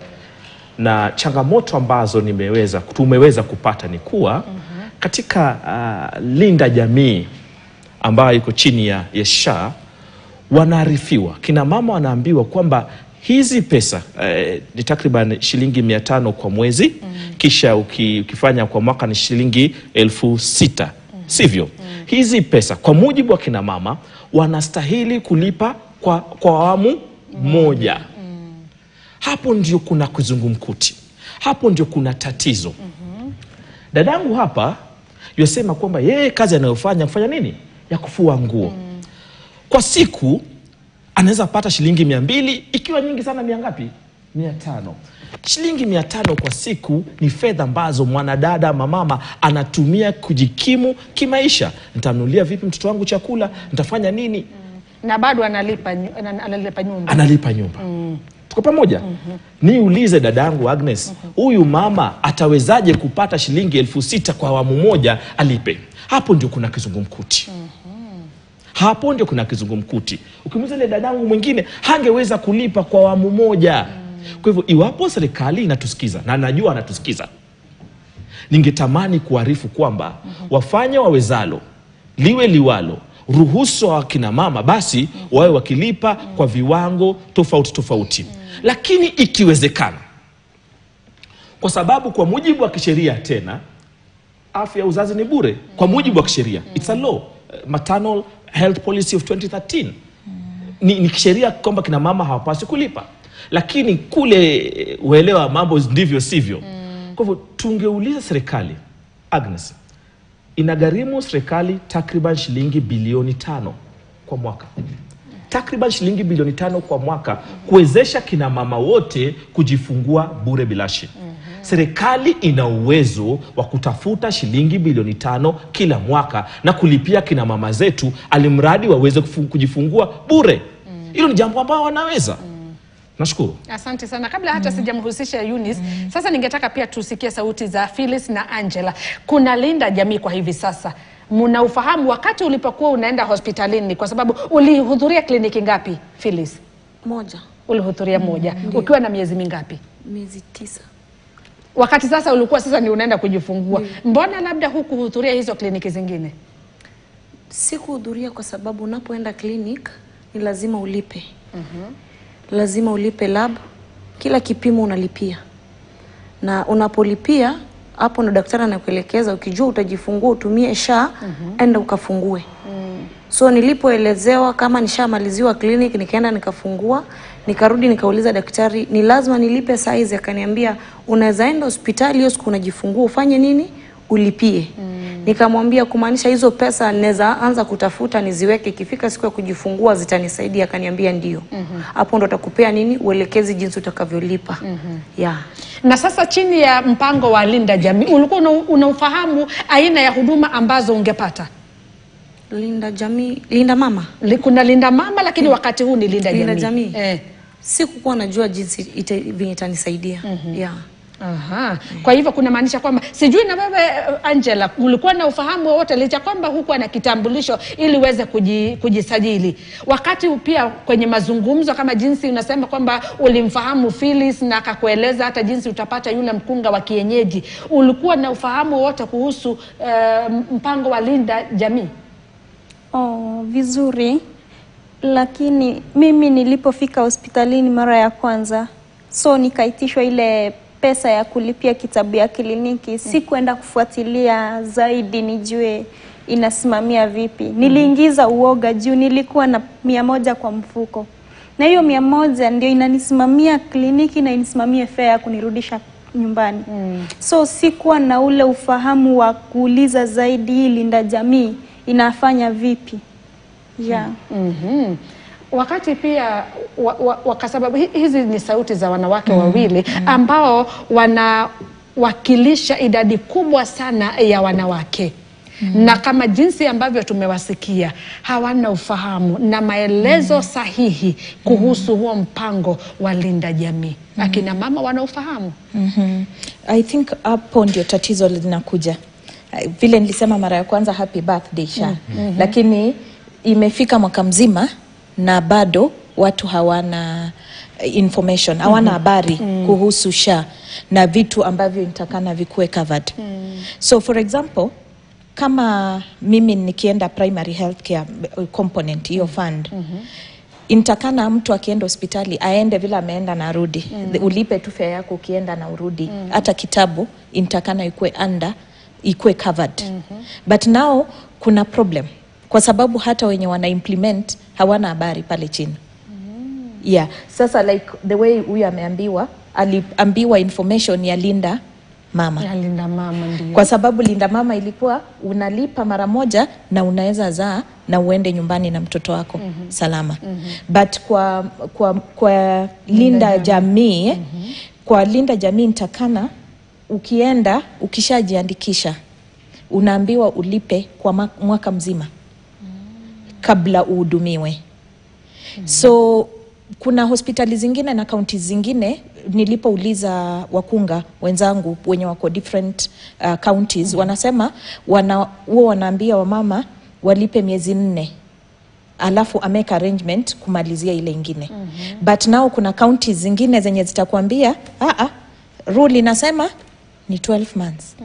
na changamoto ambazo tumeweza kupata ni kuwa katika Linda Jamii ambayo iko chini ya SHA, wanaarifiwa, kina mama wanaambiwa kwamba hizi pesa ni takriban shilingi 500 kwa mwezi, kisha ukifanya kwa mwaka ni shilingi 6,000, sivyo? Hizi pesa kwa mujibu wa kina mama wanastahili kulipa kwa awamu moja. Hapo ndio kuna kizungumkuti, hapo ndio kuna tatizo. Dadangu hapa yosema kwamba yeye kazi anayofanya kufanya nini? Ya kufua nguo. Kwa siku anaweza pata shilingi 200, ikiwa nyingi sana ngapi? 500. Shilingi 500 kwa siku ni fedha ambazo mwanadada mama anatumia kujikimu kimaisha. Nitanunulia vipi mtoto wangu chakula? Nitafanya nini?
Na bado analipa nyumba.
Analipa nyumba. Tuko pamoja? Niulize dadangu Agnes, huyu mama atawezaje kupata shilingi 6,000 kwa awamu moja alipe? Hapo ndio kuna kizungumkuti. Hapo ndio kuna kizungumkuti. Ukimuuliza ile dadangu mwingine hangeweza kulipa kwa awamu moja. Kwa hivyo iwapo serikali inatusikiza, na najua anatusikiza, ningetamani kuarifu kwamba wafanye wawezalo, liwe liwalo, ruhusu wa kina mama basi wawe wakilipa kwa viwango tofauti. Lakini ikiwezekana, kwa sababu kwa mujibu wa kisheria, tena afya uzazi ni bure kwa mujibu wa kisheria, it's a law, maternal health policy of 2013. Ni kisheria kwamba kina mama hawapaswi kulipa, lakini kule uelewa mambo ndivyo sivyo. Kwa hivyo tungeuliza serikali, Agnes, inagharimu serikali takriban shilingi bilioni 5 kwa mwaka. Takriban shilingi bilioni 5 kwa mwaka kuwezesha kina mama wote kujifungua bure bilashi. Serikali ina uwezo wa kutafuta shilingi bilioni 5 kila mwaka na kulipia kina mama zetu alimradi waweze kujifungua bure. Hilo ni jambo ambalo wanaweza. Nashukuru.
Asante sana. Kabla hata sijamhusisha Eunice, sasa ningetaka pia tusikie sauti za Phyllis na Angela. Kuna Linda Jamii kwa hivi sasa. Muna ufahamu wakati ulipokuwa unaenda hospitalini, kwa sababu ulihudhuria kliniki ngapi Phyllis?
1.
Ulihudhuria 1. Ukiwa na miezi mingapi?
Miezi 9.
Wakati sasa ulikuwa sasa ni unaenda kujifungua. Mbona labda hukuhudhuria hizo kliniki zingine?
Sikuhudhuria kwa sababu unapoenda clinic ni lazima ulipe. Lazima ulipe lab, kila kipimo unalipia. Na unapolipia, hapo ndo daktari anakuelekeza, ukijua utajifungua utumie SHA, enda ukafungue. So nilipoelezewa kama nishamaliziwa clinic, nikaenda nikafungua, nikarudi nikauliza daktari ni lazima nilipe size, akaniambia unaweza enda hospitali hiyo siku unajifungua ufanye nini? ulipie. Nikamwambia kumaanisha hizo pesa naweza anza kutafuta niziweke, ikifika siku ya kujifungua zitanisaidia. Akaniambia ndio. Hapo ndo atakupea nini uelekezi jinsi utakavyolipa.
Na sasa chini ya mpango wa Linda Jamii ulikuwa unafahamu aina ya huduma ambazo ungepata?
Linda Jamii, Linda Mama.
Kuna Linda Mama lakini wakati huu ni Linda Jamii.
Linda Jamii. Sikukuwa najua jinsi itanisaidia.
Kwa hivyo kuna maanisha kwamba sijui na wewe Angela ulikuwa na ufahamu wote licha kwamba hukuwa na kitambulisho ili uweze kujisajili. Wakati pia kwenye mazungumzo kama jinsi unasema kwamba ulimfahamu Phyllis na akakueleza hata jinsi utapata yule mkunga wa kienyeji, ulikuwa na ufahamu wote kuhusu mpango wa Linda Jamii?
Vizuri. Lakini mimi nilipofika hospitalini mara ya kwanza, nikaitishwa ile pesa ya kulipia kitabu ya kliniki. Sikuenda kufuatilia zaidi nijue inasimamia vipi. Niliingiza uoga juu nilikuwa na 100 kwa mfuko. Na hiyo 100 ndio inanisimamia kliniki na inisimamia fare ya kunirudisha nyumbani. Sikuwa na ule ufahamu wa kuuliza zaidi hii Linda Jamii inafanya vipi.
Wakati pia kwa sababu hizi ni sauti za wanawake wawili ambao wanawakilisha idadi kubwa sana ya wanawake. Na kama jinsi ambavyo tumewasikia hawana ufahamu na maelezo sahihi kuhusu huo mpango wa Linda Jamii. Akina mama wana ufahamu.
I think hapo ndio tatizo linakuja. Vile nilisema mara ya kwanza happy birthday Sha. Lakini imefika mwaka mzima na bado watu hawana information, hawana habari kuhusu Sha na vitu ambavyo nitakana vikue covered. So for example, kama mimi nikienda primary health care component hiyo fund, intakana mtu akienda hospitali aende vile ameenda na arudi. Ulipe tu fare yako ukienda na urudi. Hata kitabu intakana ikue covered. But now kuna problem kwa sababu hata wenye wana implement hawana habari pale chini. Sasa like the way huyu aliambiwa information ya Linda Mama.
Linda Mama ndio.
Kwa sababu Linda Mama ilikuwa unalipa mara moja na unaweza zaa na uende nyumbani na mtoto wako salama. But kwa Linda Jamii, kwa Linda Jamii nitakana ukienda ukishajiandikisha unaambiwa ulipe kwa mwaka mzima kabla uhudumiwe. So kuna hospitali zingine na kaunti zingine nilipouliza wakunga wenzangu wenye wako different counties, wanasema wanaambia wamama walipe miezi 4 alafu amake arrangement kumalizia ile ingine. But now kuna counties zingine zenye zitakwambia rule inasema ni 12 months.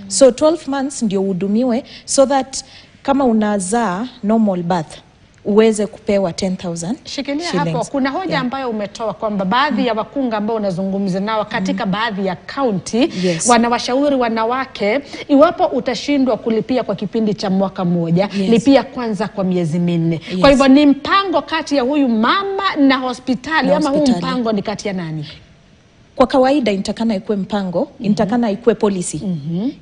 So 12 months ndio uhudumiwe so that kama unazaa normal birth uweze kupewa 10,000.
Shikilia hapo. Kuna hoja ambayo umetoa kwamba baadhi ya wakunga ambao unazungumza nao katika baadhi ya county wanawashauri wanawake, iwapo utashindwa kulipia kwa kipindi cha mwaka mmoja, lipia kwanza kwa miezi 4. Kwa hivyo ni mpango kati ya huyu mama na hospitali ama huu mpango ni kati ya nani?
Kwa kawaida intakana ikue mpango, intakana ikue policy.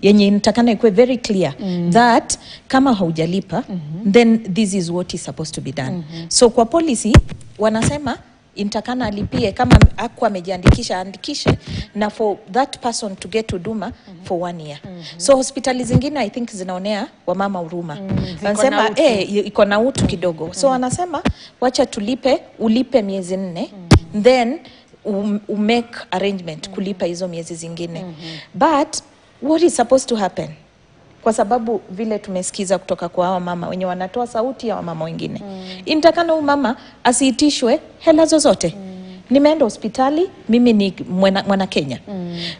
Yenye intakana ikue very clear that kama haujalipa then this is what is supposed to be done. So kwa policy wanasema intakana alipie, kama hakuwa amejiandikisha andikishe, na for that person to get huduma for 1 year. So hospitali zingine I think zinaonea wamama huruma. Wanasema iko na utu kidogo. So wanasema wacha ulipe miezi 4 then make arrangement kulipa hizo miezi zingine. But what is supposed to happen? Kwa sababu vile tumesikiza kutoka kwa hawa mama wenye wanatoa sauti ya wamama wengine, intakana huyu mama asiitishwe hela zozote. Nimeenda hospitali, mimi ni mwana Kenya.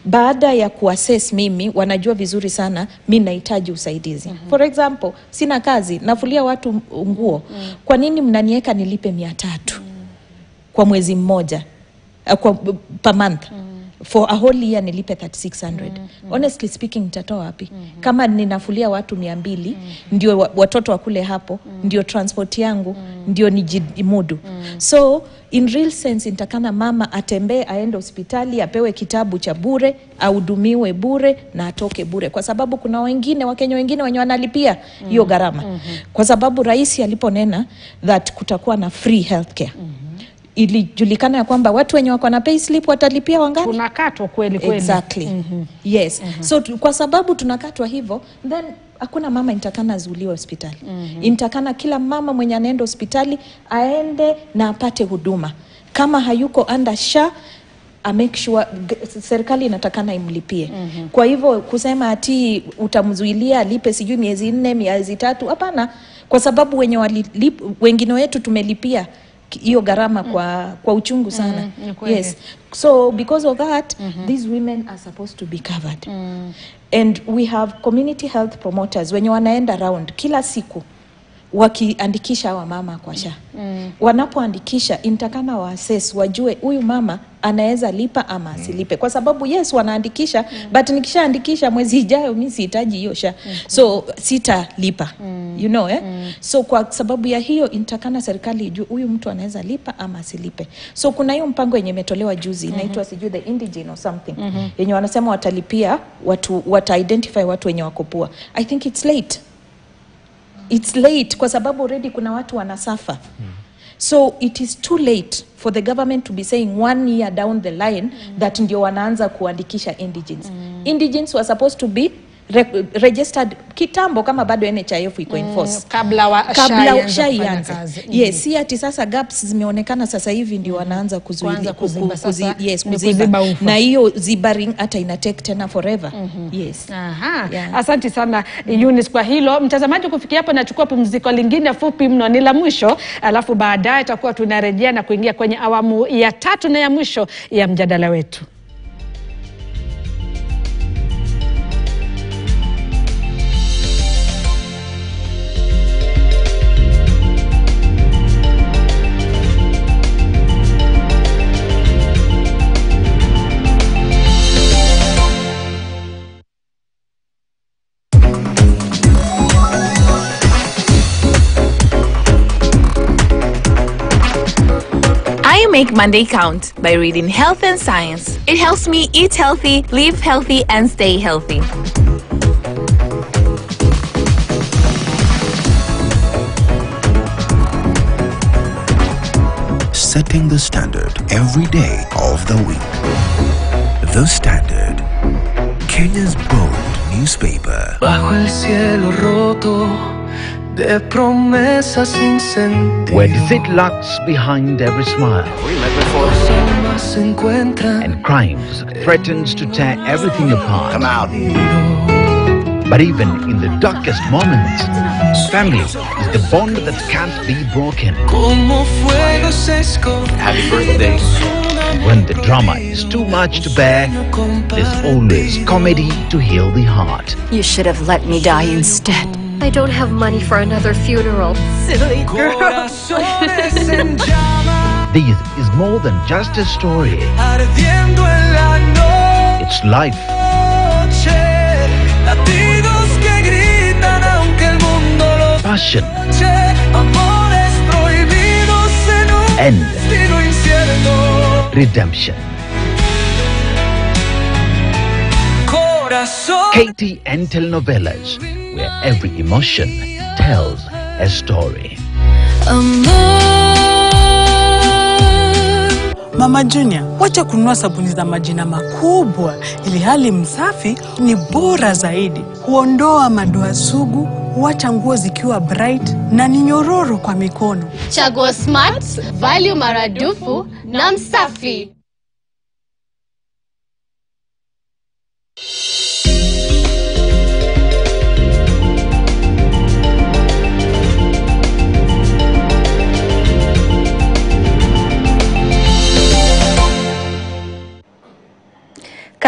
Baada ya kuassess mimi, wanajua vizuri sana mimi nahitaji usaidizi. For example, sina kazi, nafulia watu nguo. Kwa nini mnaniweka nilipe 300 kwa mwezi mmoja? Per month. for a whole year nilipe 3600. Honestly speaking nitatoa wapi? Kama ninafulia watu 200 ndio watoto wakule hapo, ndio transport yangu, ndio nijimudu. So in real sense nitakana mama atembee aende hospitali apewe kitabu cha bure, ahudumiwe bure na atoke bure, kwa sababu kuna wengine Wakenya wengine wenye wanalipia hiyo gharama. Kwa sababu rais aliponena that kutakuwa na free healthcare. Ilijulikana ya kwamba watu wenye wako na pay slip watalipia wangapi?
Tunakatwa kweli kweli.
Exactly. Yes. So kwa sababu tunakatwa hivyo, then hakuna mama nitakana azuliwe hospitali. Nitakana kila mama mwenye anaenda hospitali aende na apate huduma. Kama hayuko under SHA, make sure serikali inatakana imlipie. Kwa hivyo kusema ati utamzuilia alipe sijui miezi 4, miezi 3, hapana, kwa sababu wengine wetu tumelipia hiyo gharama kwa uchungu sana. Yes. So because of that, these women are supposed to be covered. And we have community health promoters wenye wanaenda around kila siku wakiandikisha wa mama kwa SHA. Wanapoandikisha intakana wa assess wajue huyu mama anaweza lipa ama asilipe, kwa sababu yes wanaandikisha but nikishaandikisha mwezi ijayo mimi sihitaji hiyo SHA, so sitalipa. You know so kwa sababu ya hiyo intakana serikali ijue huyu mtu anaweza lipa ama asilipe. So kuna hiyo mpango yenye imetolewa juzi inaitwa sijui the indigene or something yenye wanasema watalipia watu, wata-identify watu wenye wako poor. I think it's late. It's late kwa sababu already kuna watu wanasafa. So it is too late for the government to be saying 1 year down the line that ndio wanaanza kuandikisha indigenes. Indigenes were supposed to be registered kitambo kama bado NHIF iko in force.
Kabla SHA ianze.
Yes, si ati sasa gaps zimeonekana sasa hivi ndio wanaanza kuzuia kuziba. Na hiyo zibaring hata ina take tena forever. Yes.
Asante sana Eunice kwa hilo. Mtazamaji, kufikia hapo nachukua pumziko lingine fupi mno, ni la mwisho, alafu baadaye tutakuwa tunarejea na kuingia kwenye awamu ya 3 na ya mwisho ya mjadala wetu.
I make Monday count by reading Health and Science. It helps me eat healthy, live healthy, and stay healthy.
Setting the standard every day of the week. The Standard, Kenya's bold newspaper.
Bajo el cielo roto de promesas sin sentido,
where deceit lurks behind every smile, and crimes threatens to tear everything apart. Come out. But even in the darkest moments, family is the bond that can't be broken. Happy birthday. When the drama is too much to bear, there's always comedy to heal the heart.
You should have let me die instead. I don't have money for another funeral. Silly girl.
This is more than just a story. It's life. Passion. And redemption. KTN Telenovelas, where every emotion tells a story.
Mama Junior, wacha kununua sabuni za majina makubwa, ili hali msafi ni bora zaidi. Huondoa madoa sugu, huacha nguo zikiwa bright na ni nyororo kwa mikono.
Chagua Smart, value maradufu na msafi.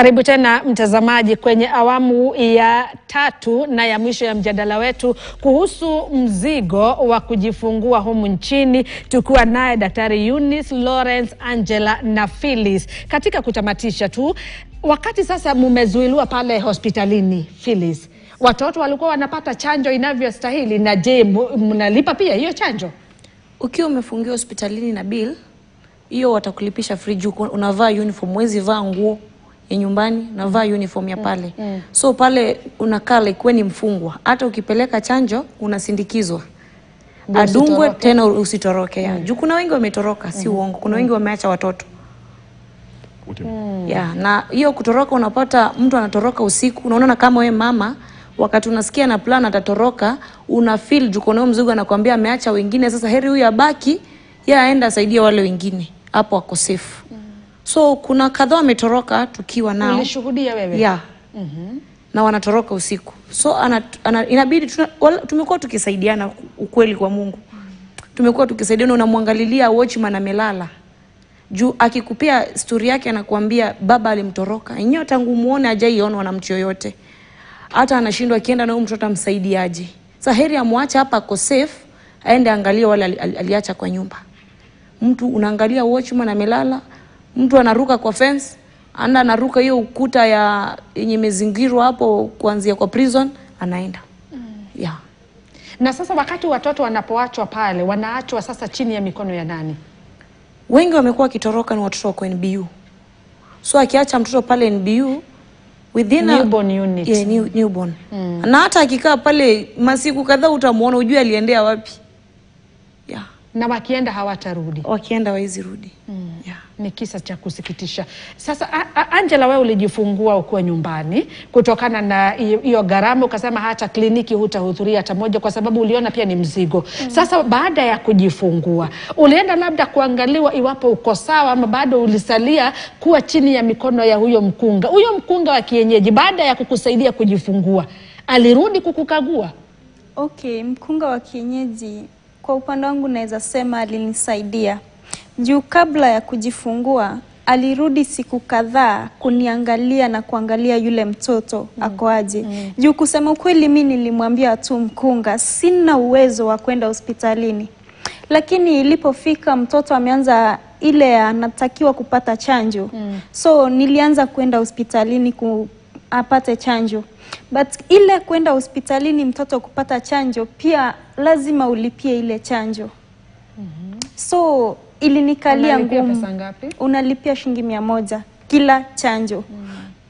Karibu tena mtazamaji kwenye awamu ya 3 na ya mwisho ya mjadala wetu kuhusu mzigo wa kujifungua humu nchini, tukiwa naye Daktari Eunice, Lawrence, Angela na Phyllis. Katika kutamatisha tu, wakati sasa mumezuiliwa pale hospitalini, Phyllis, watoto walikuwa wanapata chanjo inavyostahili, na je, mnalipa pia hiyo chanjo?
Ukiwa umefungiwa hospitalini na bill, hiyo watakulipisha free juu unavaa uniform, mwezi vaa nguo ya nyumbani, unavaa uniform ya pale. So pale unakaa like wewe ni mfungwa. Hata ukipeleka chanjo unasindikizwa. Adungwe tena usitoroke. Juu kuna wengi wametoroka, si uongo. Kuna wengi wameacha watoto. Na hiyo kutoroka, unapata mtu anatoroka usiku, unaona kama wewe mama wakati unasikia na plan atatoroka, una feel juu kuna mzigo anakuambia ameacha wengine, sasa heri huyu abaki, yeye aenda asaidie wale wengine. Hapo wako safe. So kuna kadhaa wametoroka tukiwa nao.
Ulishuhudia wewe?
Na wanatoroka usiku. So inabidi tumekuwa tukisaidiana, ukweli kwa Mungu. Tumekuwa tukisaidiana, unamwangalilia watchman amelala. Juu akikupia story yake anakuambia baba alimtoroka. Yenyewe tangu muone hajaiona na mtu yoyote. Hata anashindwa akienda na huyo mtoto amsaidiaje. Sasa heri amwache hapa ako safe, aende angalie wale aliacha kwa nyumba. Mtu unaangalia watchman amelala, mtu anaruka kwa fence, anaruka hiyo ukuta yenye mezingirwa hapo kuanzia kwa prison, anaenda.
Na sasa wakati watoto wanapoachwa pale, wanaachwa sasa chini ya mikono ya nani?
Wengi wamekuwa kitoroka ni watoto wa NBU. So akiacha mtoto pale NBU within
newborn unit.
Newborn. Na hata akikaa pale masiku kadhaa utamuona ujue aliendea wapi.
Na wakienda hawatarudi.
Wakienda hawezi rudi.
Ni kisa cha kusikitisha. Sasa Angela, wewe ulijifungua ukiwa nyumbani kutokana na hiyo gharama, ukasema hata kliniki hutahudhuria hata moja kwa sababu uliona pia ni mzigo. Sasa baada ya kujifungua, ulienda labda kuangaliwa iwapo uko sawa ama bado ulisalia kuwa chini ya mikono ya huyo mkunga? Huyo mkunga wa kienyeji baada ya kukusaidia kujifungua, alirudi kukukagua?
Mkunga wa kienyeji kwa upande wangu naweza sema alinisaidia. Juu kabla ya kujifungua, alirudi siku kadhaa kuniangalia na kuangalia yule mtoto ako aje. Juu kusema ukweli mimi nilimwambia tu mkunga sina uwezo wa kwenda hospitalini. Lakini ilipofika mtoto ameanza ile anatakiwa kupata chanjo. So nilianza kwenda hospitalini apate chanjo. But ile kwenda hospitalini mtoto kupata chanjo pia lazima ulipie ile chanjo. So ilinikalia ngumu.
Unalipia pesa ngapi?
Unalipia shilingi 100 kila chanjo.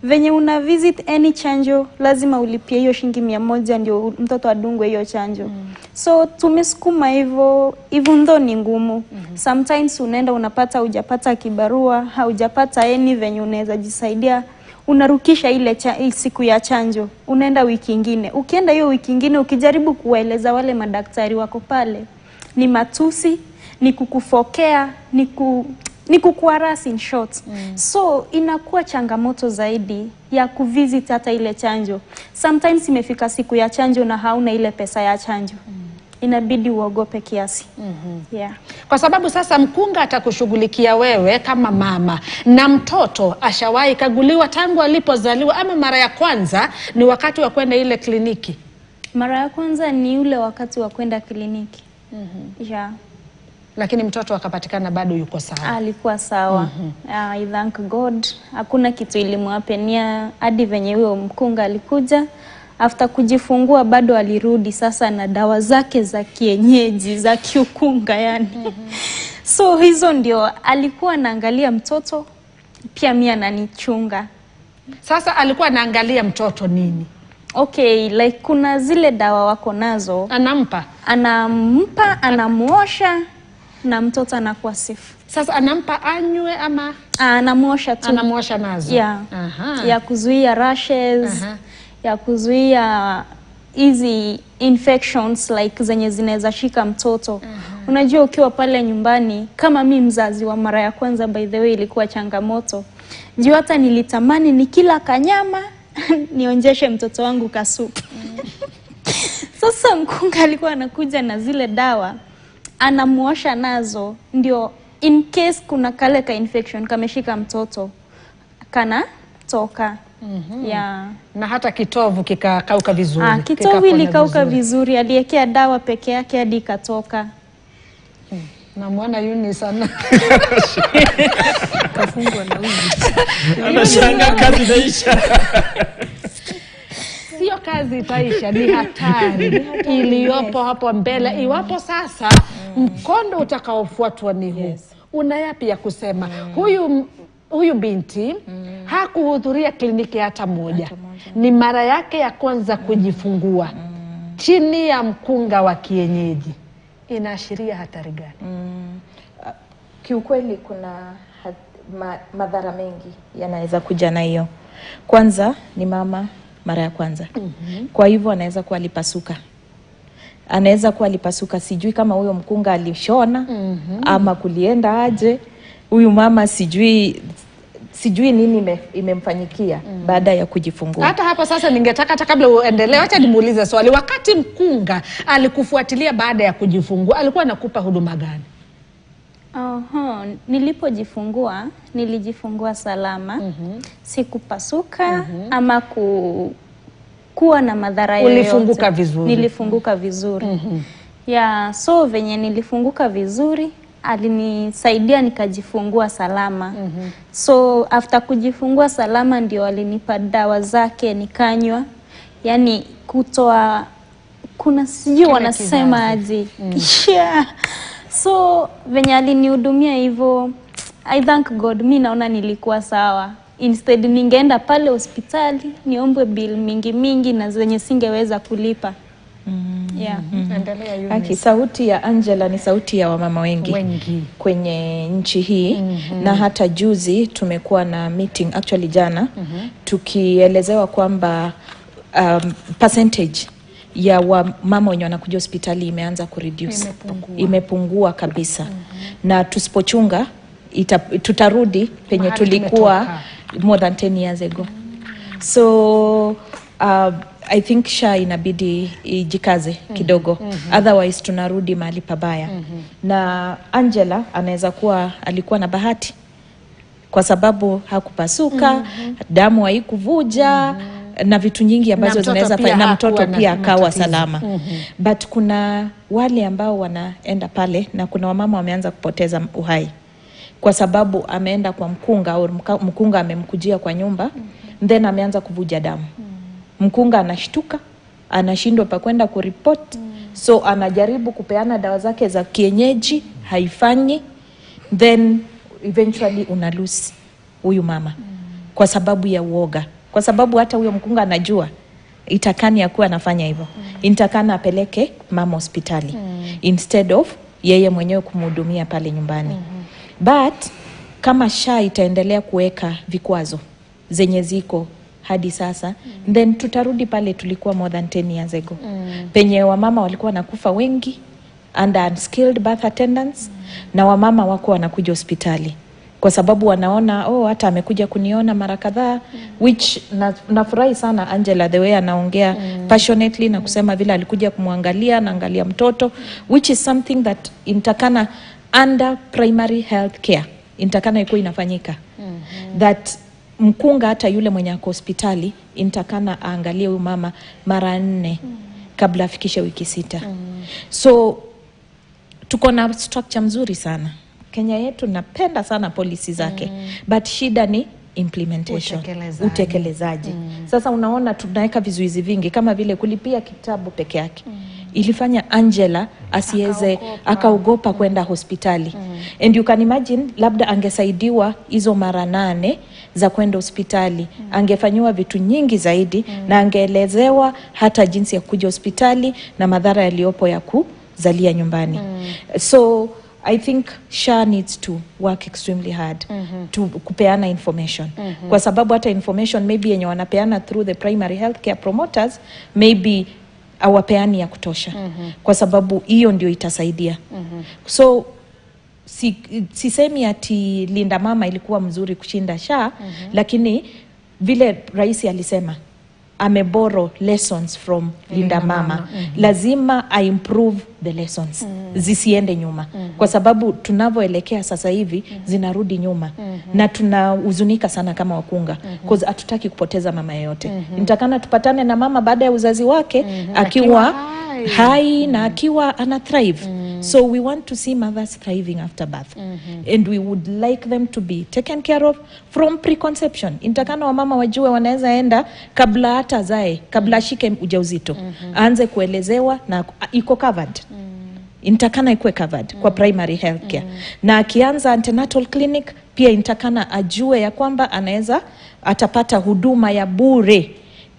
Venye una visit any chanjo lazima ulipie hiyo shilingi 100 ndio mtoto adungwe hiyo chanjo. So tumesukuma hivyo, even though ni ngumu. Sometimes unaenda unapata hujapata kibarua, haujapata any venye unaweza jisaidia, unarukisha ile siku ya chanjo, unaenda wiki nyingine. Ukienda hiyo wiki nyingine ukijaribu kuwaeleza wale madaktari wako pale, ni matusi, ni kukufokea, ni kukuharasi in short. So inakuwa changamoto zaidi ya kuvisit hata ile chanjo. Sometimes imefika siku ya chanjo na hauna ile pesa ya chanjo. Inabidi uogope kiasi.
Kwa sababu sasa mkunga atakushughulikia wewe kama mama, na mtoto ashawahi kaguliwa tangu alipozaliwa, ama mara ya kwanza ni wakati wa kwenda ile kliniki?
Mara ya kwanza ni ule wakati wa kwenda kliniki.
Lakini mtoto akapatikana bado yuko sawa?
Alikuwa sawa. I thank God. Hakuna kitu ilimwapenia hadi venye huyo mkunga alikuja. After kujifungua bado alirudi sasa na dawa zake za kienyeji, za kiukunga yani. So hizo ndio alikuwa anaangalia mtoto, pia mimi ananichunga.
Sasa alikuwa anaangalia mtoto nini?
Like kuna zile dawa wako nazo.
Anampa,
anamuosha na mtoto anakuwa safe.
Sasa anampa anywe ama
anamuosha tu?
Anamuosha nazo.
Ya kuzuia rashes, ya kuzuia hizi infections like zenye zinaweza shika mtoto. Unajua ukiwa pale nyumbani, kama mimi mzazi wa mara ya kwanza by the way ilikuwa changamoto. Juu hata nilitamani nikila kanyama nionjeshe mtoto wangu kasupu. Sasa mkunga alikuwa anakuja na zile dawa, anamuosha nazo ndio in case kuna kale ka infection kameshika mtoto toka.
Na hata kitovu kikakauka vizuri.
Kitovu ilikauka vizuri, aliekea dawa peke yake hadi ikatoka.
Na mwana Yuni sana.
Kafungwa na uzi. Anashanga kazi inaisha.
Sio kazi itaisha, ni hatari iliyopo hapo mbele. Iwapo sasa mkondo utakaofuatwa ni huu. Una yapi ya kusema? Huyu binti hakuhudhuria kliniki hata moja. Ni mara yake ya kwanza kujifungua chini ya mkunga wa kienyeji. Inaashiria hatari gani?
Kiukweli kuna madhara mengi yanaweza kuja na hiyo. Kwanza ni mama mara ya kwanza. Kwa hivyo anaweza kuwa alipasuka. Anaweza kuwa alipasuka, sijui kama huyo mkunga alishona ama kulienda aje. Huyu mama sijui nini imemfanyikia baada ya kujifungua.
Hata hapa sasa ningetaka hata kabla uendelee acha nimuulize swali. Wakati mkunga alikufuatilia baada ya kujifungua, alikuwa anakupa huduma gani?
Nilipojifungua, nilijifungua salama. Sikupasuka ama kuwa na madhara yoyote.
Ulifunguka vizuri.
Nilifunguka vizuri. So venye nilifunguka vizuri, alinisaidia nikajifungua salama. So after kujifungua salama ndio alinipa dawa zake nikanywa. Yani kutoa kuna sijui wanasema aje. So venye alinihudumia hivyo, I thank God, mimi naona nilikuwa sawa. Instead ningeenda pale hospitali niombe bill mingi na zenye singeweza kulipa.
Sauti ya Angela ni sauti ya wamama wengi kwenye nchi hii. Na hata juzi tumekuwa na meeting, actually jana, tukielezewa kwamba percentage ya wamama wenye wanakuja hospitali imeanza kureduce. Imepungua kabisa. Na tusipochunga tutarudi penye tulikuwa more than 10 years ago. So I think SHA inabidi ijikaze kidogo. Otherwise tunarudi mahali pabaya. Na Angela anaweza kuwa alikuwa na bahati kwa sababu hakupasuka, damu haikuvuja na vitu nyingi ambazo zinaweza fanya na mtoto pia akawa salama. But kuna wale ambao wanaenda pale na kuna wamama wameanza kupoteza uhai kwa sababu ameenda kwa mkunga au mkunga amemkujia kwa nyumba, then ameanza kuvuja damu. Mkunga anashtuka, anashindwa pa kwenda kuripoti. So anajaribu kupeana dawa zake za kienyeji, haifanyi. Then eventually unalose huyu mama kwa sababu ya uoga. Kwa sababu hata huyo mkunga anajua itakani akuwa anafanya hivyo. Itakana apeleke mama hospitali instead of yeye mwenyewe kumhudumia pale nyumbani. But kama SHA itaendelea kuweka vikwazo zenye ziko hadi sasa, then tutarudi pale tulikuwa more than 10 years ago. Penye wamama walikuwa nakufa wengi under unskilled birth attendants, na wamama wako wanakuja hospitali kwa sababu wanaona hata amekuja kuniona mara kadhaa, which nafurahi sana Angela the way anaongea passionately na kusema vile alikuja kumwangalia na angalia mtoto, which is something that intakana under primary health care intakana iko inafanyika. That mkunga hata yule mwenye ako hospitali intakana aangalie huyu mama mara 4 kabla afikishe wiki 6. So tuko na structure mzuri sana Kenya yetu, napenda sana policy zake, but shida ni implementation, utekelezaji. Sasa unaona tunaweka vizuizi vingi kama vile kulipia kitabu peke yake. Ilifanya Angela asiweze akaogopa kwenda hospitali. And you can imagine labda angesaidiwa hizo mara 8 za kwenda hospitali, angefanywa vitu nyingi zaidi na angeelezewa hata jinsi ya kuja hospitali na madhara yaliopo ya kuzalia nyumbani. So I think SHA needs to work extremely hard to kupeana information. Kwa sababu hata information maybe yenye wanapeana through the primary healthcare promoters maybe awapeani ya kutosha. Kwa sababu hiyo ndio itasaidia. So sisemi ati Linda Mama ilikuwa mzuri kushinda SHA, lakini vile rais alisema ameborrow lessons from Linda Mama. Lazima I improve the lessons. Zisiende nyuma. Kwa sababu tunavyoelekea sasa hivi zinarudi nyuma. Na tunahuzunika sana kama wakunga. Because hatutaki kupoteza mama yeyote. Nitakana tupatane na mama baada ya uzazi wake akiwa hai na akiwa ana thrive. So we want to see mothers thriving after birth. And we would like them to be taken care of from preconception. Intakana wamama wajue wanaweza enda kabla hata zae, kabla ashike ujauzito. Aanze kuelezewa na iko covered. Intakana ikuwe covered kwa primary health care. Na akianza antenatal clinic pia intakana ajue ya kwamba anaweza atapata huduma ya bure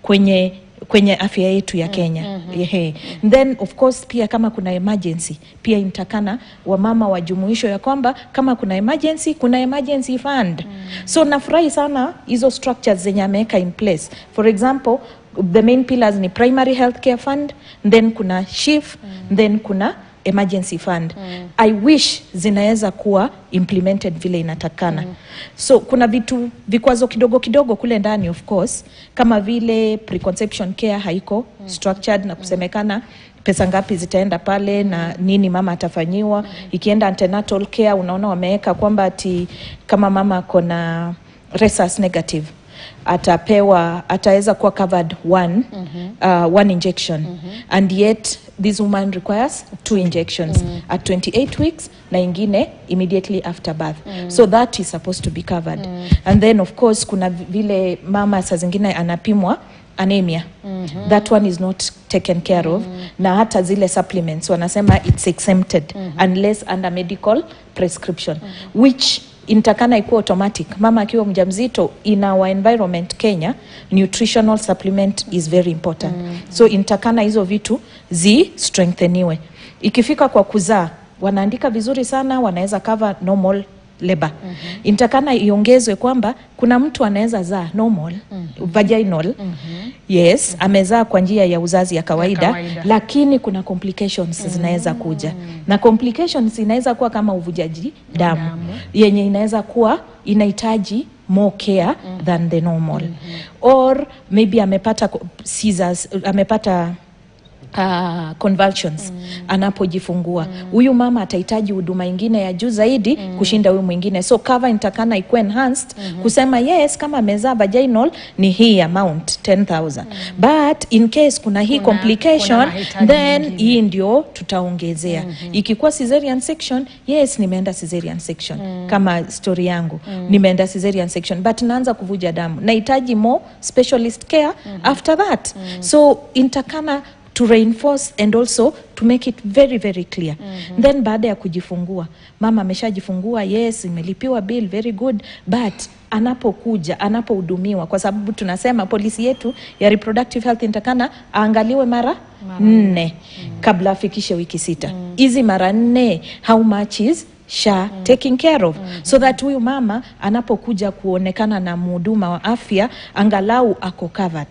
kwenye afya yetu ya Kenya. Then of course pia kama kuna emergency pia intakana wamama wajumuisho ya kwamba kama kuna emergency fund. So nafurahi sana hizo structures zenye ameweka in place. For example, the main pillars ni primary health care fund, then kuna SHIF, then kuna emergency fund. I wish zinaweza kuwa implemented vile inatakana. So kuna vikwazo kidogo kule ndani of course, kama vile preconception care haiko structured na kusemekana pesa ngapi zitaenda pale na nini mama atafanyiwa. Ikienda antenatal care unaona wameweka kwamba ati kama mama kona rhesus negative ataweza kuwa covered one injection, and yet this woman requires 2 injections at 28 weeks na ingine immediately after birth. So that is supposed to be covered. And then of course kuna vile mama saa zingine anapimwa anemia. That one is not taken care of. Na hata zile supplements wanasema it's exempted unless under medical prescription, which intakana ikuwa automatic. Mama akiwa mjamzito in our environment Kenya, nutritional supplement is very important. So intakana hizo vitu strengtheniwe. Ikifika kwa kuzaa, wanaandika vizuri sana, wanaweza cover normal labor. Intakana iongezwe kwamba kuna mtu anaweza zaa normal, vaginal, yes, amezaa kwa njia ya uzazi ya kawaida, lakini kuna complications zinaweza kuja. Na complications inaweza kuwa kama uvujaji damu, yenye inaweza kuwa inahitaji more care than the normal. Or maybe amepata seizures, amepata convulsions anapojifungua. Huyu mama atahitaji huduma nyingine ya juu zaidi kushinda huyu mwingine. So cover intakana ikuwe enhanced kusema yes, kama amezaa vaginal ni hii amount 10,000. But in case kuna hii complication, then hii ndio tutaongezea. Ikikuwa cesarean section, yes, nimeenda cesarean section. Kama story yangu, nimeenda cesarean section, but naanza kuvuja damu. Nahitaji more specialist care after that. So intakana to reinforce and also to make it very very clear. Then baada ya kujifungua, mama ameshajifungua, yes, imelipiwa bill, very good, but anapohudumiwa, kwa sababu tunasema polisi yetu ya reproductive health intakana aangaliwe mara 4 kabla afikishe wiki 6. Hizi mara 4 how much is SHA taking care of, so that huyu mama anapokuja kuonekana na mhuduma wa afya angalau ako covered.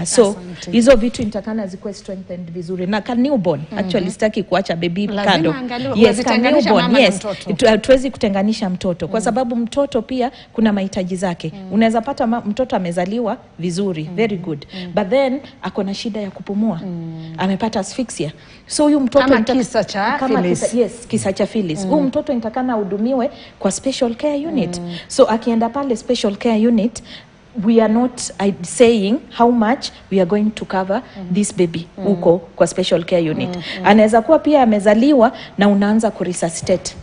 So hizo vitu intakana zikuwe strengthened vizuri. Na newborn, actually sitaki kuacha baby kando. Yes, newborn, yes, tuwezi kutenganisha mtoto kwa sababu mtoto pia kuna mahitaji zake. Unaweza pata mtoto amezaliwa vizuri, very good, but then ako na shida ya kupumua, amepata asphyxia. So huyu mtoto
kama kisa cha Phyllis.
Yes, kisa cha Phyllis. Mtoto intakana hudumiwe kwa special care unit. So akienda pale special care unit, we are not saying how much we are going to cover this baby uko kwa special care unit. Anaweza kuwa pia amezaliwa na unaanza kuresuscitate.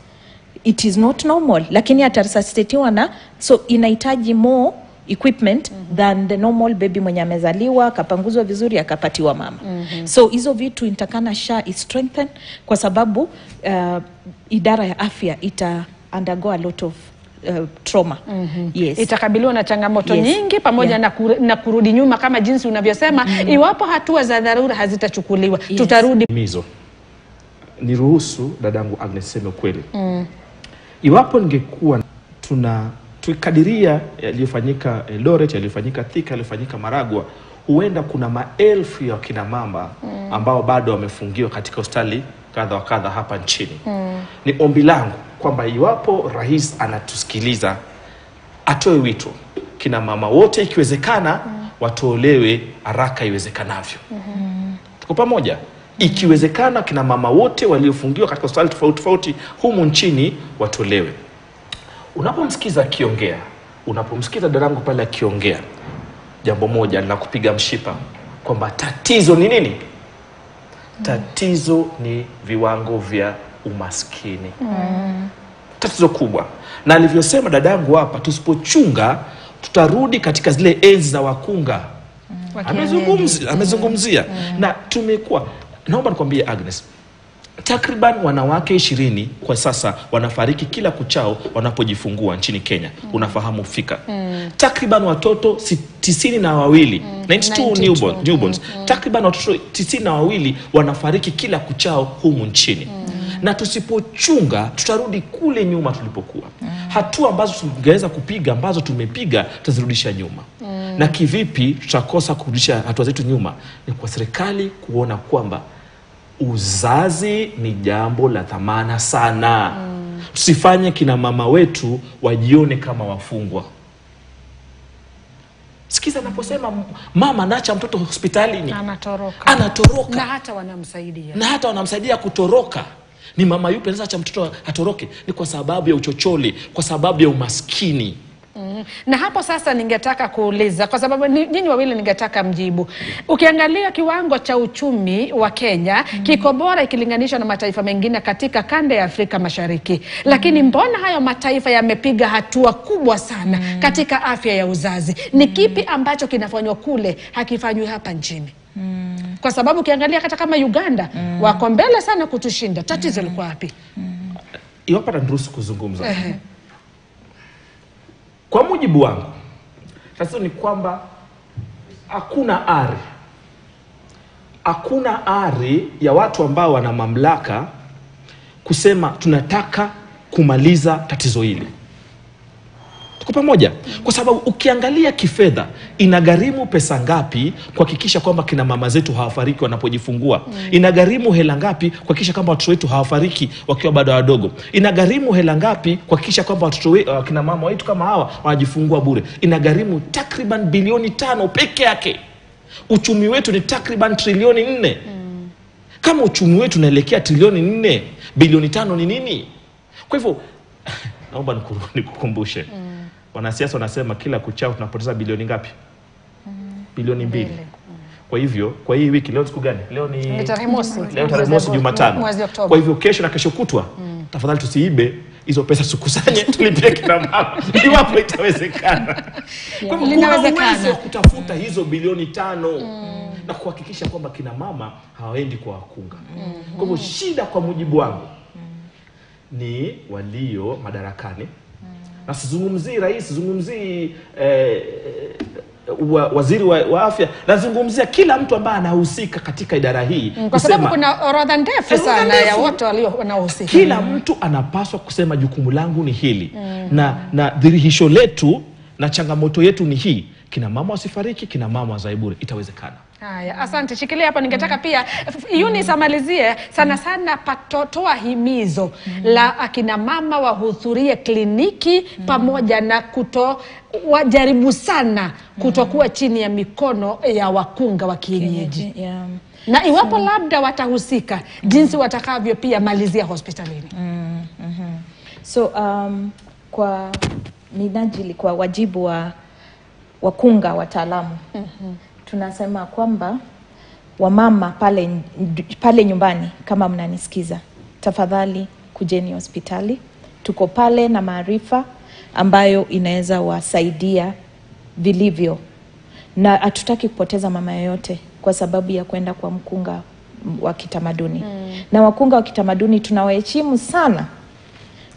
It is not normal, lakini ataresuscitatiwa na, so inahitaji more equipment than the normal baby mwenye amezaliwa kapanguzwa vizuri akapatiwa mama. So hizo vitu intakana SHA is strengthened kwa sababu idara ya afya ita undergo a lot of trauma. Yes.
Itakabiliwa na changamoto nyingi pamoja na kurudi nyuma kama jinsi unavyosema, iwapo hatua za dharura hazitachukuliwa. Tutarudi
mizo. Niruhusu dadangu Agnes sema kweli. Iwapo ningekuwa tukadiria yaliyofanyika Eldoret, yaliyofanyika Thika, yaliyofanyika Maragwa, huenda kuna maelfu ya kina mama ambao bado wamefungiwa katika hospitali kadha wa kadha hapa nchini. Ni ombi langu kwamba iwapo rais anatusikiliza, atoe wito kina mama wote ikiwezekana watolewe haraka iwezekanavyo. Tuko pamoja? Ikiwezekana kina mama wote waliofungiwa katika hospitali tofauti humu nchini watolewe. Unapomsikiza akiongea, unapomsikiza dadangu pale akiongea, jambo moja la kupiga mshipa kwamba tatizo ni nini? Tatizo ni viwango vya umaskini. Tatizo kubwa. Na alivyosema dadangu hapa, tusipochunga tutarudi katika zile enzi za wakunga. Amezungumzia. Na tumekuwa, naomba nikwambie Agnes, takriban wanawake 20 kwa sasa wanafariki kila kuchao wanapojifungua nchini Kenya. Unafahamu fika. Takriban watoto 92, 92 newborns. Takriban watoto 92 wanafariki kila kuchao humu nchini. Na tusipochunga tutarudi kule nyuma tulipokuwa. Hatua ambazo tungeweza kupiga, ambazo tumepiga, tutazirudisha nyuma. Na kivipi tutakosa kurudisha hatua zetu nyuma? Ni kwa serikali kuona kwamba uzazi ni jambo la thamana sana. Tusifanye kina mama wetu wajione kama wafungwa. Sikiza naposema mama anaacha mtoto hospitalini, anatoroka. Na hata wanamsaidia kutoroka. Ni mama yupi anaacha mtoto atoroke? Ni kwa sababu ya uchochole, kwa sababu ya umaskini.
Na hapo sasa ningetaka kuuliza, kwa sababu nyinyi wawili ningetaka mjibu. Ukiangalia kiwango cha uchumi wa Kenya kiko bora ikilinganishwa na mataifa mengine katika kanda ya Afrika Mashariki. Lakini mbona hayo mataifa yamepiga hatua kubwa sana katika afya ya uzazi? Ni kipi ambacho kinafanywa kule hakifanywi hapa nchini? Kwa sababu ukiangalia hata kama Uganda wako mbele sana kutushinda. Tatizo liko wapi?
Iwapo ataruhusu kuzungumza. Kwa mujibu wangu, tatizo ni kwamba hakuna ari ya watu ambao wana mamlaka kusema tunataka kumaliza tatizo hili. Tuko pamoja? Kwa sababu ukiangalia kifedha, inagharimu pesa ngapi kuhakikisha kwamba kina mama zetu hawafariki wanapojifungua? Inagharimu hela ngapi kuhakikisha kwamba watoto wetu hawafariki wakiwa bado wadogo? Inagharimu hela ngapi kuhakikisha kwamba watoto kina mama wetu kama hawa wanajifungua bure? Inagharimu takriban bilioni 5 peke yake. Uchumi wetu ni takriban trilioni 4. Kama uchumi wetu unaelekea trilioni 4, bilioni 5 ni nini? Kwa hivyo naomba nikukumbushe. Wanasiasa wanasema kila kuchao tunapoteza bilioni ngapi? Bilioni 2. Kwa hivyo, kwa hii wiki, leo siku gani? Leo ni
tarehe mosi.
Leo tarehe mosi, Jumatano. Kwa hivyo kesho na kesho kutwa, tafadhali tusiibe hizo pesa, tukusanye tulipie kina mama. Iwapo itawezekana. Kwa hivyo kuna uwezo wa kutafuta hizo bilioni 5 na kuhakikisha kwamba kina mama hawaendi kwa wakunga. Kwa hivyo shida kwa mujibu wangu ni walio madarakani. Na sizungumzii rais, sizungumzii waziri wa afya, nazungumzia kila mtu ambaye anahusika katika idara hii.
Kwa sababu kuna orodha ndefu sana ya wote wanaohusika.
Kila mtu anapaswa kusema jukumu langu ni hili. Na dhihirisho letu na changamoto yetu ni hii. Kina mama wasifariki, kina mama wazae bure. Itawezekana.
Haya, asante. Shikilia hapo, ningetaka pia Eunice amalizie sana patotoa himizo la akina mama wahudhurie kliniki pamoja na wajaribu sana kutokuwa chini ya mikono ya wakunga wa kienyeji. Na iwapo labda watahusika, jinsi watakavyo pia malizia hospitalini.
So kwa minajili, kwa wajibu wa wakunga wataalamu, tunasema kwamba wamama pale nyumbani, kama mnanisikiza, tafadhali kujeni hospitali. Tuko pale na maarifa ambayo inaweza wasaidia vilivyo, na hatutaki kupoteza mama yoyote kwa sababu ya kwenda kwa mkunga wa kitamaduni. Na wakunga wa kitamaduni tunawaheshimu sana,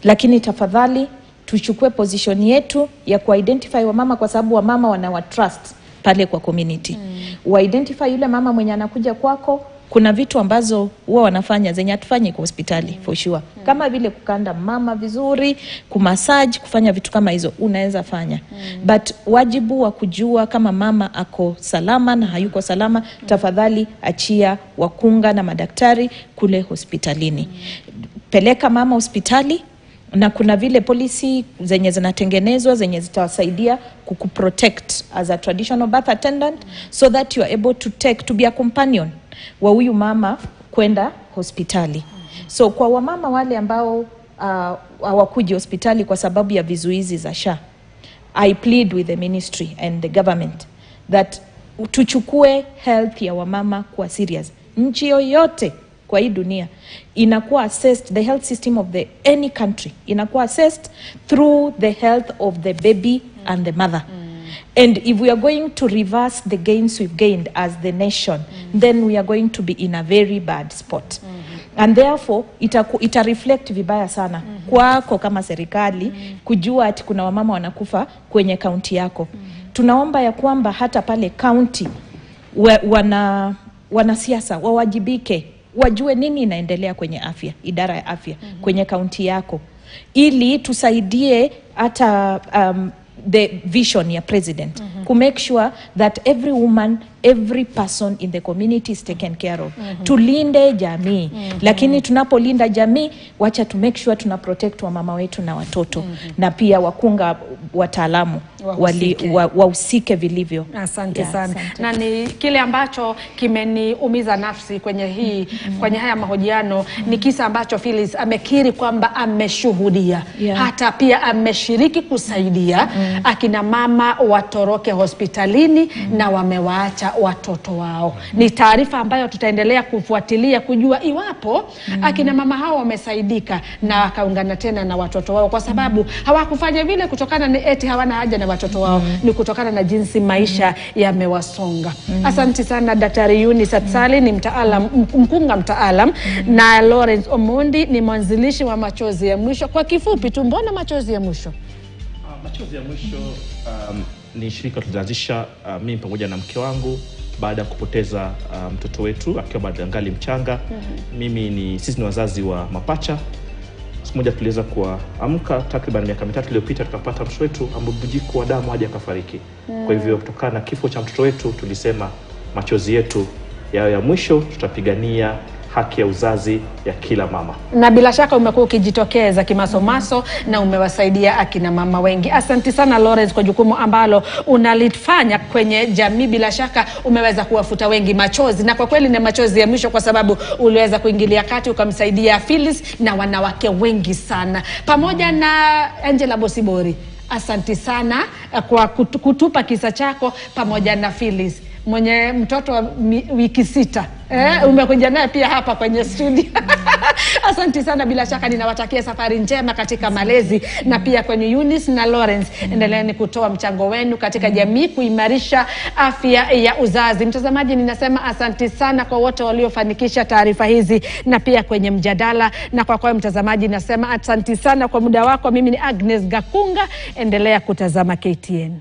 lakini tafadhali tuchukue position yetu ya kuidentify wamama, kwa sababu wamama wanawatrust pale kwa community. Identify yule mama mwenye anakuja kwako. Kuna vitu ambazo huwa wanafanya zenye hatufanyi kwa hospitali for sure. Kama vile kukanda mama vizuri, kumassage, kufanya vitu kama hizo unaweza fanya. But wajibu wa kujua kama mama ako salama na hayuko salama, tafadhali achia wakunga na madaktari kule hospitalini. Peleka mama hospitali, na kuna vile policy zenye zinatengenezwa zenye zitawasaidia kukuprotect as a traditional birth attendant, so that you are able to be a companion wa huyu mama kwenda hospitali. So kwa wamama wale ambao hawakuji hospitali kwa sababu ya vizuizi za SHA, I plead with the ministry and the government that tuchukue health ya wamama kwa serious. Nchi yoyote kwa hii dunia inakuwa assessed, the health system of any country inakuwa assessed through the health of the baby and the mother. And if we are going to reverse the gains we've gained as the nation, then we are going to be in a very bad spot. And therefore ita reflect vibaya sana kwako kama serikali kujua ati kuna wamama wanakufa kwenye kaunti yako. Tunaomba ya kwamba hata pale kaunti wanasiasa wawajibike, wajue nini inaendelea kwenye afya, idara ya afya kwenye kaunti yako, ili tusaidie hata the vision ya president to make sure that every woman, every person in the community is taken care of. Tulinde jamii, lakini tunapolinda jamii, wacha to make sure tuna protect wa mama wetu na watoto, na pia wakunga wataalamu wahusike vilivyo.
Asante sana. Na ni kile ambacho kimeniumiza nafsi kwenye haya mahojiano ni kisa ambacho Phyllis amekiri kwamba ameshuhudia, hata pia ameshiriki kusaidia akina mama watoroke hospitalini na wamewaacha watoto wao. Ni taarifa ambayo tutaendelea kufuatilia kujua iwapo akina mama hao wamesaidika na wakaungana tena na watoto wao, kwa sababu hawakufanya vile kutokana ni eti hawana haja na watoto wao, ni kutokana na jinsi maisha yamewasonga. Asante sana Daktari Eunice Atsali, ni mkunga mtaalam, na Lawrence Omondi ni mwanzilishi wa Machozi ya Mwisho. Kwa kifupi tu, mbona Machozi ya Mwisho?
Machozi ya Mwisho ni shirika tulianzisha mimi pamoja na mke wangu baada ya kupoteza mtoto wetu akiwa bado angali mchanga. Sisi ni wazazi wa mapacha. Siku moja tuliweza kuamka takriban miaka 3 iliyopita tukapata mtoto wetu ambubujiko wa damu hadi akafariki. Kwa hivyo kutokana na kifo cha mtoto wetu tulisema machozi yetu ya mwisho tutapigania haki ya uzazi ya kila mama. Na bila shaka umekuwa ukijitokeza kimasomaso na umewasaidia akina mama wengi. Asante sana Lawrence kwa jukumu ambalo unalifanya kwenye jamii. Bila shaka umeweza kuwafuta wengi machozi, na kwa kweli ni machozi ya mwisho kwa sababu uliweza kuingilia kati ukamsaidia Phyllis na wanawake wengi sana, pamoja na Angela Bosibori. Asante sana kwa kutupa kisa chako pamoja na Phyllis mwenye mtoto wa wiki 6. Umekuja naye pia hapa kwenye studio. Asante sana, bila shaka ninawatakia safari njema katika malezi, na pia kwenye Eunice na Lawrence, endeleeni kutoa mchango wenu katika jamii kuimarisha afya ya uzazi. Mtazamaji, ninasema asante sana kwa wote waliofanikisha taarifa hizi na pia kwenye mjadala, na kwa mtazamaji nasema asante sana kwa muda wako. Mimi ni Agnes Gakunga, endelea kutazama KTN.